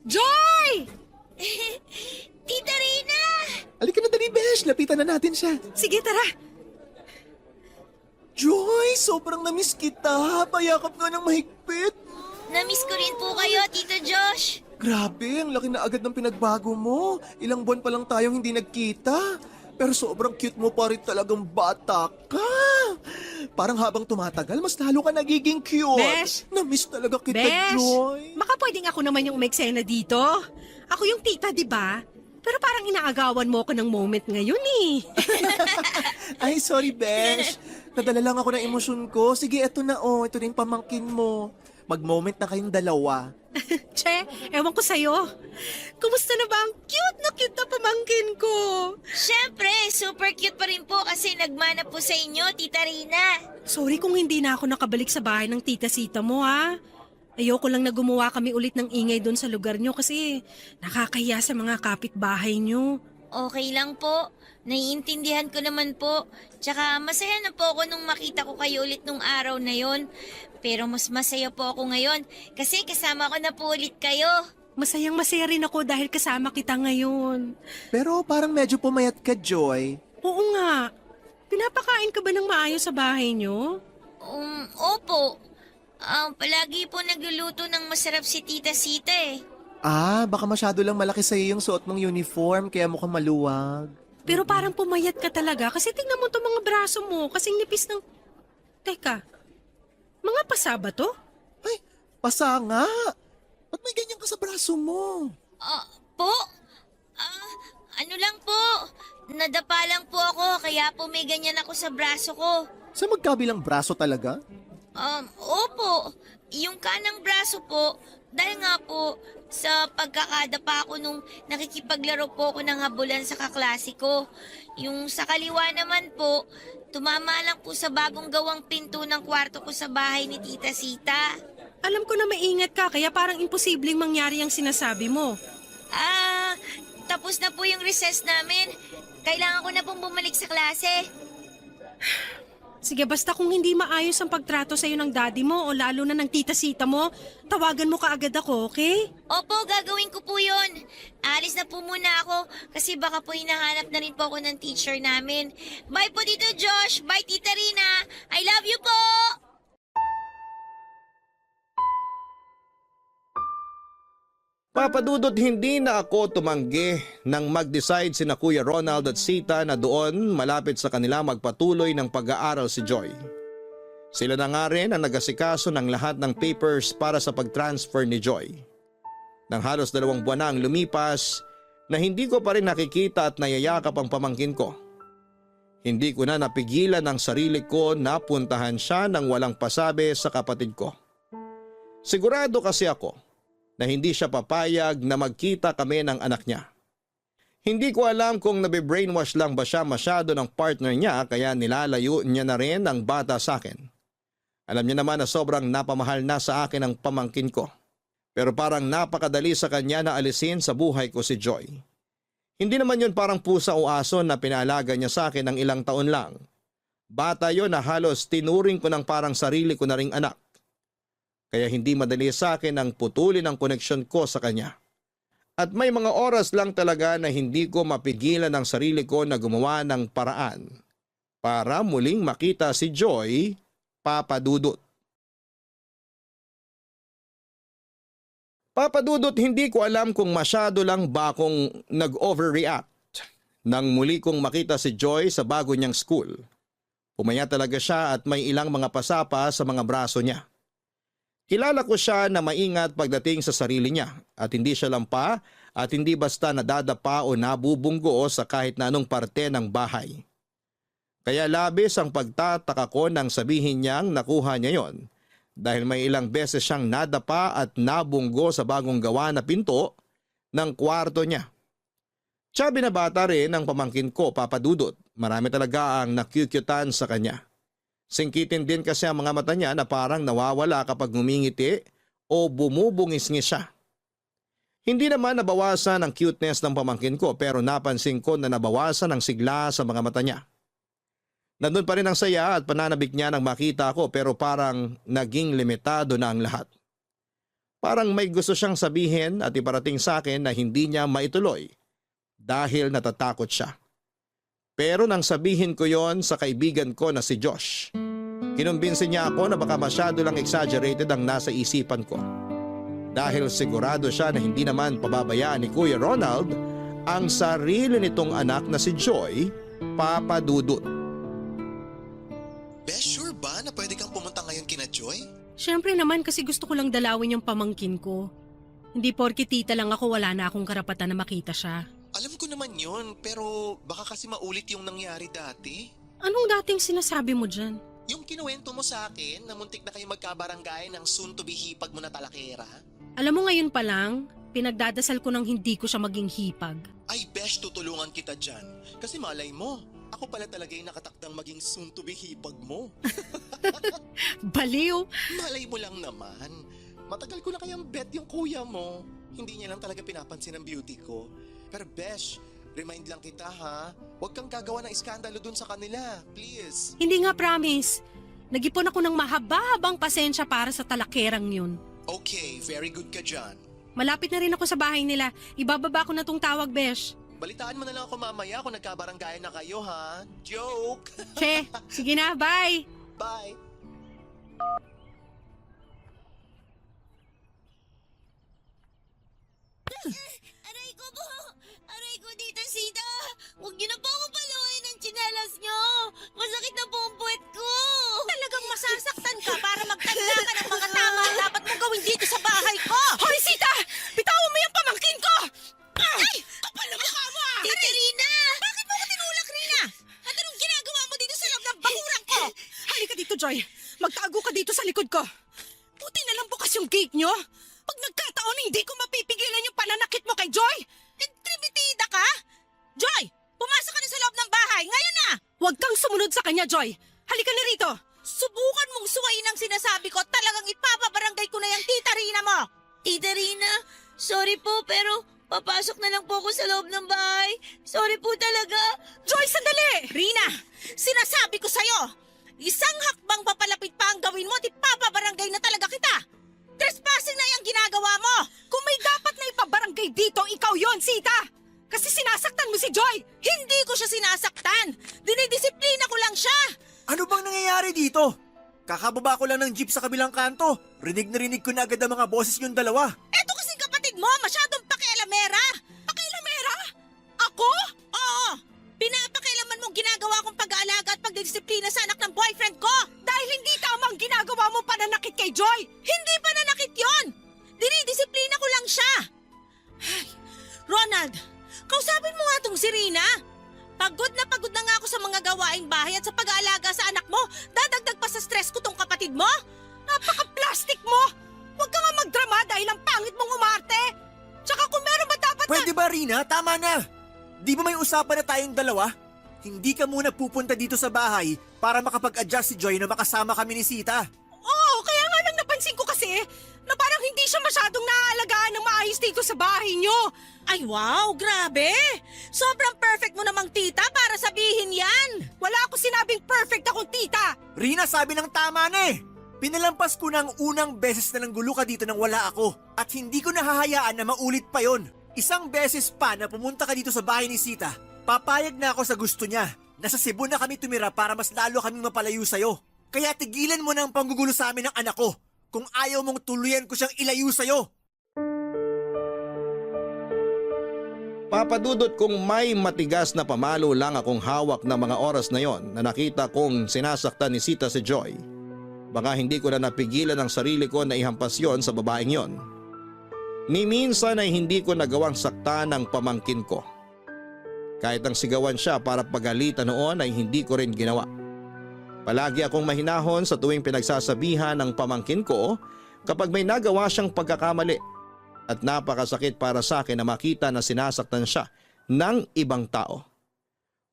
Joy! Tita Rina! Halika na dali, Besh. Lapitan na natin siya. Sige, tara. Joy, sobrang namiss kita. Payakap nga ng mahigpit. Namiss ko rin po kayo, Tito Josh. Grabe, ang laki na agad ng pinagbago mo. Ilang buwan pa lang tayong hindi nagkita. Pero sobrang cute mo pa rin talagang bata ka. Parang habang tumatagal, mas lalo ka nagiging cute. Besh! Namiss talaga kita, Besh! Joy. Baka pwedeng ako naman yung umeksena dito. Ako yung tita, di ba? Pero parang inaagawan mo ako ng moment ngayon eh. Ay, sorry, Besh. Nadala lang ako ng emosyon ko. Sige, eto na oh. Ito na yung pamangkin mo. Mag-moment na kayong dalawa. Che, ewan ko sa'yo. Kumusta na ba ang cute na pamangkin ko? Siyempre, super cute pa rin po kasi nagmana po sa inyo, Tita Rina. Sorry kung hindi na ako nakabalik sa bahay ng tita Sita mo ha. Ayoko lang na gumawa kami ulit ng ingay doon sa lugar nyo kasi nakakahiya sa mga kapitbahay nyo. Okay lang po. Naiintindihan ko naman po. Tsaka masaya na po ako nung makita ko kayo ulit nung araw na yon. Pero mas masaya po ako ngayon kasi kasama ko na po ulit kayo. Masayang masaya rin ako dahil kasama kita ngayon. Pero parang medyo pumayat ka, Joy. Oo nga. Pinapakain ka ba ng maayos sa bahay nyo? Opo. Palagi po nagluluto ng masarap si Tita Sita eh. Ah, baka masyado lang malaki sa'yo yung suot mong uniform kaya mukhang maluwag. Pero parang pumayat ka talaga kasi tingnan mo itong mga braso mo kasing nipis ng... Teka, mga pasa ba to? Ay, pasa nga. Ba't may ganyan ka sa braso mo? Po? Ano lang po? Nadapa lang po ako kaya po may ganyan ako sa braso ko. Sa magkabilang braso talaga? Opo. Yung kanang braso po, dahil nga po sa pagkakadapa ko nung nakikipaglaro po ako ng habulan sa kaklase ko. Yung sa kaliwa naman po, tumama lang po sa bagong gawang pinto ng kwarto ko sa bahay ni Tita Sita. Alam ko na maingat ka kaya parang imposibleng mangyari ang sinasabi mo. Tapos na po yung recess namin. Kailangan ko na pong bumalik sa klase. Sige, basta kung hindi maayos ang pagtrato sa'yo ng daddy mo o lalo na ng tita Sita mo, tawagan mo kaagad ako, okay? Opo, gagawin ko po yun. Alis na po muna ako kasi baka po hinahanap na rin po ako ng teacher namin. Bye po, Tito Josh. Bye, Tita Rina. I love you po! Papadudot, hindi na ako tumanggi nang mag-decide sina Kuya Ronald at Sita na doon malapit sa kanila magpatuloy ng pag-aaral si Joy. Sila na nga rin ang nagasikaso ng lahat ng papers para sa pag-transfer ni Joy. Nang halos 2 buwan na ang lumipas na hindi ko pa rin nakikita at nayayakap ang pamangkin ko. Hindi ko na napigilan ang sarili ko na puntahan siya nang walang pasabi sa kapatid ko. Sigurado kasi ako na hindi siya papayag na magkita kami ng anak niya. Hindi ko alam kung nabibrainwash lang ba siya masyado ng partner niya kaya nilalayo niya na rin ang bata sa akin. Alam niya naman na sobrang napamahal na sa akin ang pamangkin ko. Pero parang napakadali sa kanya na alisin sa buhay ko si Joy. Hindi naman yun parang pusa o aso na pinaalaga niya sa akin ng ilang taon lang. Bata yun na halos tinuring ko ng parang sarili ko na ring anak. Kaya hindi madali sa akin ang putulin ang koneksyon ko sa kanya. At may mga oras lang talaga na hindi ko mapigilan ang sarili ko na gumawa ng paraan para muling makita si Joy, Papadudot. Papadudot, hindi ko alam kung masyado lang ba akong nag-overreact nang muli kong makita si Joy sa bago niyang school. Pumaya talaga siya at may ilang mga pasapa sa mga braso niya. Kilala ko siya na maingat pagdating sa sarili niya at hindi siya lampa at hindi basta nadadapa o nabubunggo sa kahit na anong parte ng bahay. Kaya labis ang pagtataka ko nang sabihin niyang nakuha niya yon dahil may ilang beses siyang nadapa at nabunggo sa bagong gawa na pinto ng kwarto niya. Siya binabata rin ng pamangkin ko, Papa Dudut. Marami talaga ang nakyukyutan sa kanya. Singkitin din kasi ang mga mata niya na parang nawawala kapag ngumingiti o bumubungis-ngis siya. Hindi naman nabawasan ang cuteness ng pamangkin ko pero napansin ko na nabawasan ang sigla sa mga mata niya. Nandun pa rin ang saya at pananabik niya nang makita ko pero parang naging limitado na ang lahat. Parang may gusto siyang sabihin at iparating sa akin na hindi niya maituloy dahil natatakot siya. Pero nang sabihin ko yon sa kaibigan ko na si Josh, kinumbinsi niya ako na baka masyado lang exaggerated ang nasa isipan ko. Dahil sigurado siya na hindi naman pababayaan ni Kuya Ronald ang sarili nitong anak na si Joy, Papa Dudut. Besh, sure ba na pwede kang pumunta ngayon kina Joy? Siyempre naman kasi gusto ko lang dalawin yung pamangkin ko. Hindi porke tita lang ako wala na akong karapatan na makita siya. Alam ko naman yun, pero baka kasi maulit yung nangyari dati. Anong dating sinasabi mo dyan? Yung kinuwento mo sa akin na muntik na kayo magkabarangay ng soon-to-be hipag mo na talakera. Alam mo ngayon pa lang, pinagdadasal ko nang hindi ko siya maging hipag. Ay, Besh, tutulungan kita dyan. Kasi malay mo, ako pala talaga yung nakatakdang maging soon-to-be hipag mo. Baliw! Malay mo lang naman. Matagal ko na kayang bet yung kuya mo. Hindi niya lang talaga pinapansin ang beauty ko. Pero Besh, remind lang kita ha. Huwag kang gagawa ng iskandalo dun sa kanila. Please. Hindi nga promise. Nag-ipon ako ng mahaba-habang pasensya para sa talakerang yun. Okay, very good ka dyan. Malapit na rin ako sa bahay nila. Ibababa ko na tong tawag, Besh. Balitaan mo na lang ako mamaya kung nagkabaranggayan na kayo ha. Joke! Che, sige na, bye! Bye! Aray ko po! Aray ko dito, Sita! Huwag niyo na po ako paluin ng tsinelas niyo! Masakit na po ang puwet ko! Talagang masasaktan ka para magtanda ka ng mga tama ang dapat mong gawin dito sa bahay ko! Hoy, Sita! Bitawan mo yung pamangkin ko! Ay! Kapal na mukha mo ah! Tita Rina! Bakit mo ko tinulak, Rina? At anong ginagawa mo dito sa loob ng bakurang ko? Halika dito, Joy. Magtago ka dito sa likod ko. Buti na lang bukas yung gate nyo. Pag nagkataon, hindi ko mapipigilan yung pananakit mo kay Joy. Nagtrimitida ka? Joy! Pumasok ka na sa loob ng bahay! Ngayon na! Huwag kang sumunod sa kanya, Joy. Halika na rito. Subukan mong suwayin ang sinasabi ko, talagang ipapabarangay ko na yung tita Rina mo! Tita Rina, sorry po pero papasok na lang po ako sa loob ng bahay. Sorry po talaga. Joy, sandali! Rina, sinasabi ko sa'yo, isang hakbang papalapit pa ang gawin mo at ipapabarangay na talaga kita! Trespassing na yung ginagawa mo! Kung may dapat na ipabarangay dito, ikaw yon, Sita! Kasi sinasaktan mo si Joy! Hindi ko siya sinasaktan! Dinidisiplina ko lang siya! Ano bang nangyayari dito? Kakababa ko lang ng jeep sa kabilang kanto. Rinig na rinig ko na agad ang mga boses yung dalawa. Eto kasing kapatid mo, masyadong pakialamera! Pakialamera? Ako? Oo! Pinapakialaman mong ginagawa kong pag-aalaga at pagdidisiplina sa anak ng boyfriend ko! Dahil hindi tama ang ginagawa mo pananakit kay Joy! Hindi pa nanakit yon! Dinidisiplina ko lang siya! Ay, Ronald, kausapin mo nga tong si Rina. Pagod na nga ako sa mga gawaing bahay at sa pag-aalaga sa anak mo. Dadagdag pa sa stress ko tong kapatid mo. Napaka-plastic mo! Huwag ka nga magdrama dahil ang pangit mong umarte! Tsaka kung meron ba dapat Pwede ba, Rina? Tama na! Di ba may usapan na tayong dalawa? Hindi ka muna pupunta dito sa bahay para makapag-adjust si Joy na makasama kami ni Sita. Oo, kaya nga lang napansin ko kasi na parang hindi siya masyadong naaalagaan ng maayos dito sa bahay nyo. Ay wow, grabe! Sobrang perfect mo namang tita para sabihin yan! Wala ako sinabing perfect akong tita! Rina, sabi ng tama na eh! Pinalampas ko ng unang beses na nanggulo ka dito nang wala ako at hindi ko nahahayaan na maulit pa yon. Isang beses pa na pumunta ka dito sa bahay ni Sita, papayag na ako sa gusto niya. Nasa Cebu na kami tumira para mas lalo kaming mapalayo sa'yo. Kaya tigilan mo na ang panggugulo sa amin ng anak ko kung ayaw mong tuluyan ko siyang ilayo sa'yo. Papadudot kung may matigas na pamalo lang akong hawak na mga oras na yon na nakita kong sinasaktan ni Sita si Joy. Baka hindi ko na napigilan ang sarili ko na ihampas yon sa babaeng yon. Ni minsan ay hindi ko nagawang saktan ng pamangkin ko. Kahit ang sigawan siya para pagalitan noon ay hindi ko rin ginawa. Palagi akong mahinahon sa tuwing pinagsasabihan ng pamangkin ko kapag may nagawa siyang pagkakamali. At napakasakit para sa akin na makita na sinasaktan siya ng ibang tao.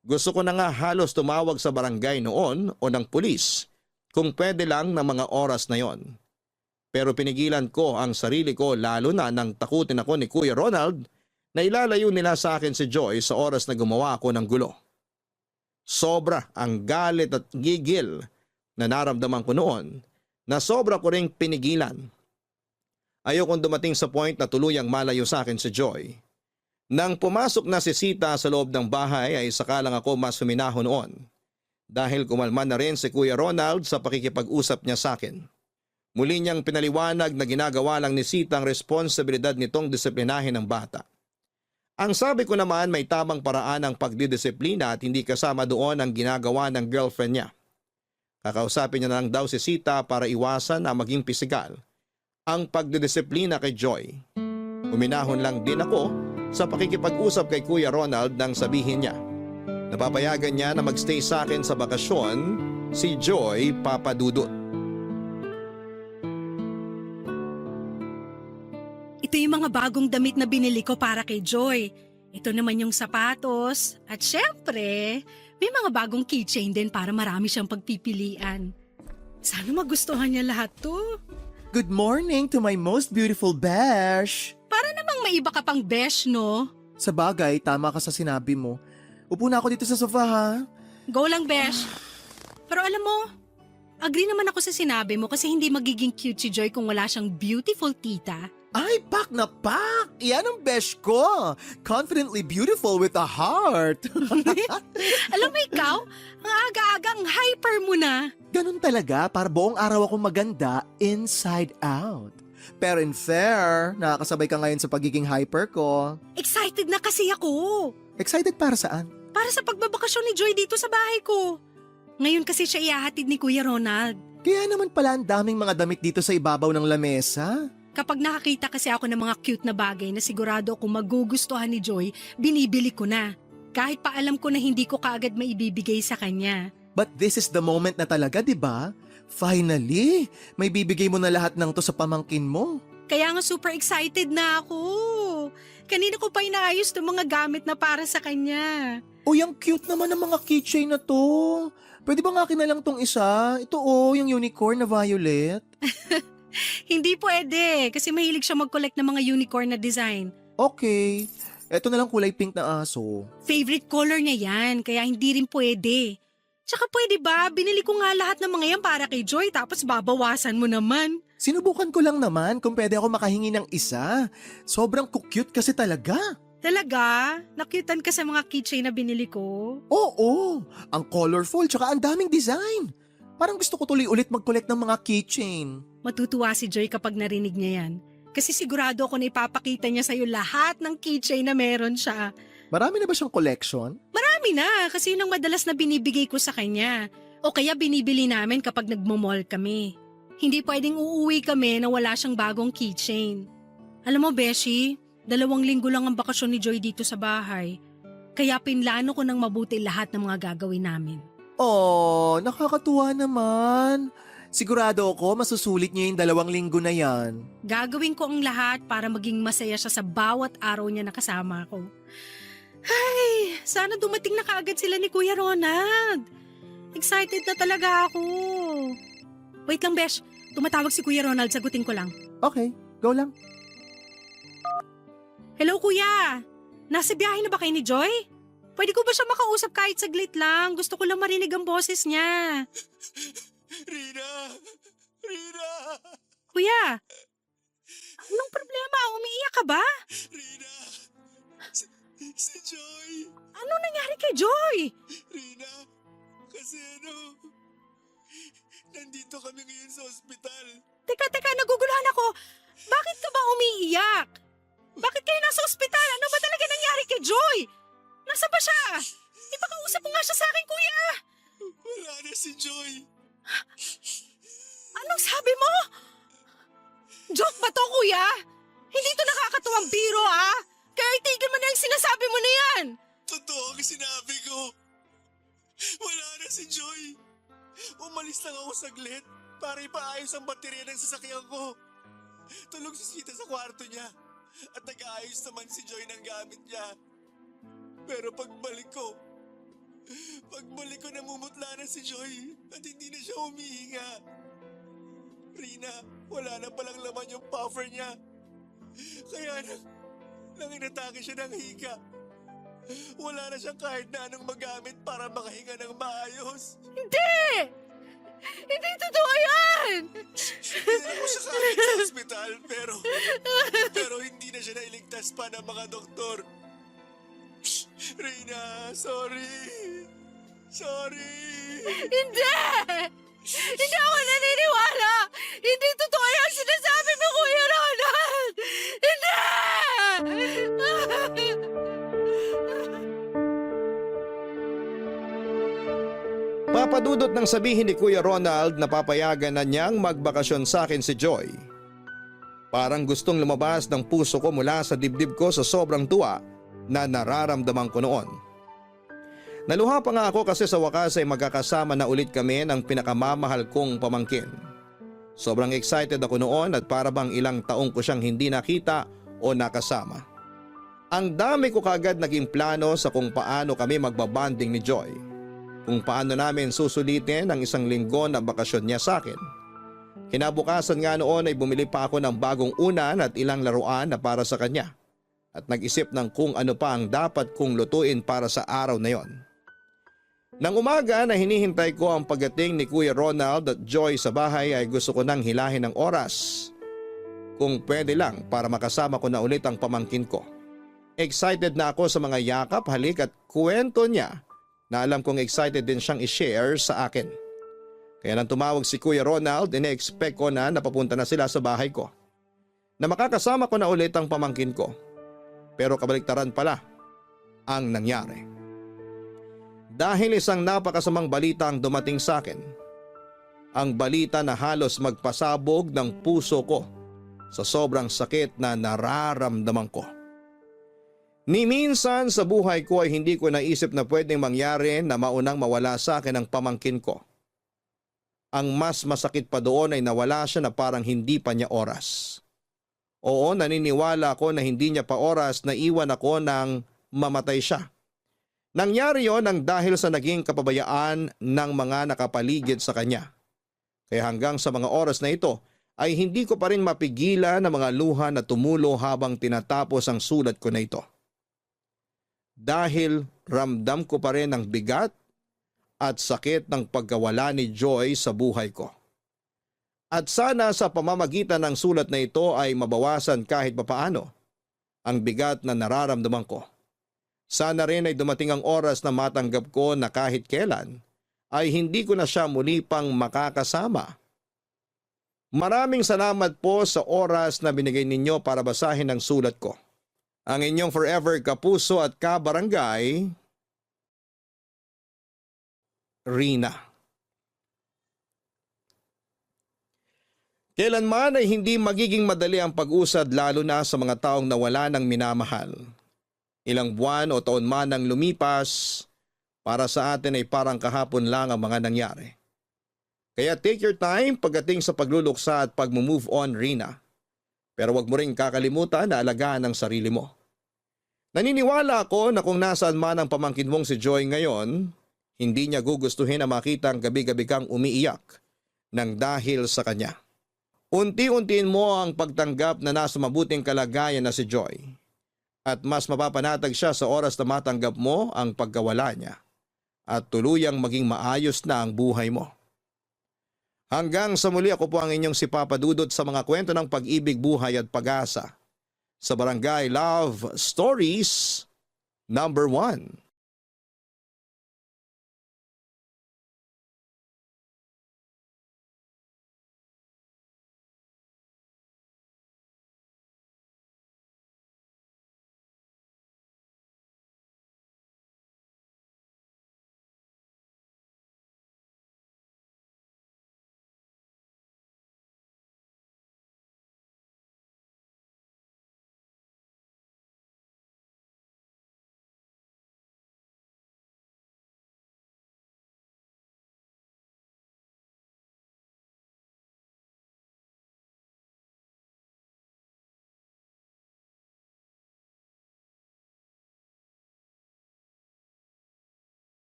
Gusto ko na nga halos tumawag sa barangay noon o ng pulis kung pwede lang ng mga oras na yon. Pero pinigilan ko ang sarili ko lalo na nang takutin ako ni Kuya Ronald na ilalayo nila sa akin si Joy sa oras na gumawa ako ng gulo. Sobra ang galit at gigil na naramdaman ko noon na sobra ko ring pinigilan. Ayokong dumating sa point na tuluyang malayo sa akin si Joy. Nang pumasok na si Sita sa loob ng bahay ay saka lang ako mas huminaho noon. Dahil kumalma na rin si Kuya Ronald sa pakikipag-usap niya sa akin. Muli niyang pinaliwanag na ginagawa lang ni Sita ang responsibilidad nitong disiplinahin ng bata. Ang sabi ko naman may tamang paraan ang pagdidisiplina at hindi kasama doon ang ginagawa ng girlfriend niya. Kakausapin niya na lang daw si Sita para iwasan na maging pisikal ang pagdidisiplina kay Joy. Uminahon lang din ako sa pakikipag-usap kay Kuya Ronald nang sabihin niya. Napapayagan niya na magstay sa akin sa bakasyon si Joy Papadudut. Ito yung mga bagong damit na binili ko para kay Joy. Ito naman yung sapatos. At syempre, may mga bagong keychain din para marami siyang pagpipilian. Sana magustuhan niya lahat to. Good morning to my most beautiful besh! Para namang may iba ka pang besh, no? Sa bagay, tama ka sa sinabi mo. Upo na ako dito sa sofa ha. Go lang, besh. Pero alam mo, agree naman ako sa sinabi mo kasi hindi magiging cute si Joy kung wala siyang beautiful tita. Ay, pak na pak! Yan ang besh ko! Confidently beautiful with a heart! Alam mo ikaw, ang aga-agang hyper mo na. Ganun talaga, para buong araw akong maganda inside out. Pero in fair, nakakasabay ka ngayon sa pagiging hyper ko. Excited na kasi ako. Excited para saan? Para sa pagbabakasyon ni Joy dito sa bahay ko. Ngayon kasi siya ihahatid ni Kuya Ronald. Kaya naman pala ang daming mga damit dito sa ibabaw ng lamesa. Kapag nakakita kasi ako ng mga cute na bagay na sigurado akong magugustuhan ni Joy, binibili ko na. Kahit pa alam ko na hindi ko kaagad maibibigay sa kanya. But this is the moment na talaga, di ba? Finally, may bibigay mo na lahat ng to sa pamangkin mo. Kaya nga super excited na ako. Kanina ko pa inaayos itong mga gamit na para sa kanya. Uy, ang cute naman ng mga keychain na to. Pwede ba nga akin na lang tong isa? Ito yung unicorn na violet. Hindi pwede kasi mahilig siya mag-collect ng mga unicorn na design. Okay, eto na lang kulay pink na aso. Favorite color niya yan kaya hindi rin pwede. Tsaka pwede ba, binili ko nga lahat ng mga yan para kay Joy tapos babawasan mo naman. Sinubukan ko lang naman kung pwede ako makahingi ng isa. Sobrang cute kasi talaga. Talaga? Nakyutan ka sa mga keychain na binili ko? Oo, ang colorful tsaka ang daming design. Parang gusto ko tuloy ulit mag-collect ng mga keychain. Matutuwa si Joy kapag narinig niya yan. Kasi sigurado ako na ipapakita niya sa'yo lahat ng keychain na meron siya. Marami na ba siyang collection? Marami na kasi yun ang madalas na binibigay ko sa kanya. O kaya binibili namin kapag nagmo-mall kami. Hindi pwedeng uuwi kami na wala siyang bagong keychain. Alam mo, Beshi, 2 linggo lang ang bakasyon ni Joy dito sa bahay. Kaya pinlano ko ng mabuti lahat ng mga gagawin namin. Oh, nakakatuwa naman. Sigurado ako masusulit niya yung 2 linggo na yan. Gagawin ko ang lahat para maging masaya siya sa bawat araw niya na kasama ko. Ay, sana dumating na kaagad sila ni Kuya Ronald. Excited na talaga ako. Wait lang, Besh. Tumatawag si Kuya Ronald, sagutin ko lang. Okay, go lang. Hello, Kuya. Nasa biyahe na ba kayo ni Joy? Pwede ko ba siya makausap kahit saglit lang? Gusto ko lang marinig ang boses niya. Rina! Rina! Kuya, anong problema? Umiiyak ka ba? Rina! Si Joy! Anong nangyari kay Joy? Rina! Kasi nandito kami ngayon sa ospital. Teka, naguguluhan ako. Bakit ka ba umiiyak? Bakit kayo nasa ospital? Ano ba talaga nangyari kay Joy? Nasa ba siya? Ipakausap mo nga siya sa akin, Kuya. Wala na si Joy. Anong sabi mo? Joke ba to, Kuya? Hindi to nakakatuwang biro, ha? Kaya itigil mo na yung sinasabi mo na yan! Totoo ang sinabi ko. Wala na si Joy. Umalis lang ako saglit para ipaayos ang baterya ng sasakyan ko. Tulog si Sita sa kwarto niya at nag-aayos naman si Joy ng gamit niya. Pero pagbalik ko namumutla na si Joy at hindi na siya humihinga. Rina, wala na palang laman yung puffer niya. Kaya nang inatake siya ng hika. Wala na siyang kahit na anong magamit para makahinga ng maayos. Hindi! Hindi totoo yan! Pinala ko siya kagad sa ospital pero hindi na siya nailigtas pa ng mga doktor. Rina, sorry. Sorry. Hindi! Hindi ako naniniwala! Hindi totoo yan sinasabi mo, Kuya Ronald! Hindi! Papadudot ng sabihin ni Kuya Ronald na papayagan na niyang magbakasyon sa akin si Joy. Parang gustong lumabas ng puso ko mula sa dibdib ko sa sobrang tuwa na nararamdaman ko noon. Naluha pa nga ako kasi sa wakas ay magkakasama na ulit kami ng pinakamamahal kong pamangkin. Sobrang excited ako noon at para bang ilang taong ko siyang hindi nakita o nakasama. Ang dami ko kagad naging plano sa kung paano kami magbabanding ni Joy. Kung paano namin susulitin ang 1 linggo na bakasyon niya sa akin. Kinabukasan nga noon ay bumili pa ako ng bagong unan at ilang laruan na para sa kanya. At nag-isip ng kung ano pa ang dapat kong lutuin para sa araw na yon. Nang umaga na hinihintay ko ang pagdating ni Kuya Ronald at Joy sa bahay ay gusto ko nang hilahin ng oras. Kung pwede lang para makasama ko na ulit ang pamangkin ko. Excited na ako sa mga yakap, halik at kwento niya na alam kong excited din siyang i-share sa akin. Kaya nang tumawag si Kuya Ronald, ine-expect ko na napapunta na sila sa bahay ko. Na makakasama ko na ulit ang pamangkin ko. Pero kabaliktaran pala ang nangyari. Dahil isang napakasamang balita ang dumating sa akin. Ang balita na halos magpasabog ng puso ko sa sobrang sakit na nararamdaman ko. Ni minsan sa buhay ko ay hindi ko naisip na pwedeng mangyari na maunang mawala sa akin ang pamangkin ko. Ang mas masakit pa doon ay nawala siya na parang hindi pa niya oras. Oo, naniniwala ako na hindi niya pa oras na iwan ako nang mamatay siya. Nangyari yon nang dahil sa naging kapabayaan ng mga nakapaligid sa kanya. Kaya hanggang sa mga oras na ito ay hindi ko pa rin mapigilan ang mga luha na tumulo habang tinatapos ang sulat ko na ito. Dahil ramdam ko pa rin ang bigat at sakit ng pagkawala ni Joy sa buhay ko. At sana sa pamamagitan ng sulat na ito ay mabawasan kahit papaano ang bigat na nararamdaman ko. Sana rin ay dumating ang oras na matanggap ko na kahit kailan ay hindi ko na siya muli pang makakasama. Maraming salamat po sa oras na binigay ninyo para basahin ang sulat ko. Ang inyong forever kapuso at kabarangay, Rina. Kailanman ay hindi magiging madali ang pag-usad lalo na sa mga taong nawala ng minamahal. Ilang buwan o taon man ang lumipas, para sa atin ay parang kahapon lang ang mga nangyari. Kaya take your time pagdating sa pagluluksa at pag-move on, Rina. Pero wag mo rin kakalimutan na alagaan ang sarili mo. Naniniwala ako na kung nasaan man ang pamangkin mong si Joy ngayon, hindi niya gugustuhin na makita ang gabi-gabi kang umiiyak nang dahil sa kanya. Unti-untiin mo ang pagtanggap na nasa mabuting kalagayan na si Joy. At mas mapapanatag siya sa oras na matanggap mo ang pagkawala niya. At tuluyang maging maayos na ang buhay mo. Hanggang sa muli, ako po ang inyong si Papa Dudut sa mga kwento ng pag-ibig, buhay at pag-asa. Sa Barangay Love Stories #1.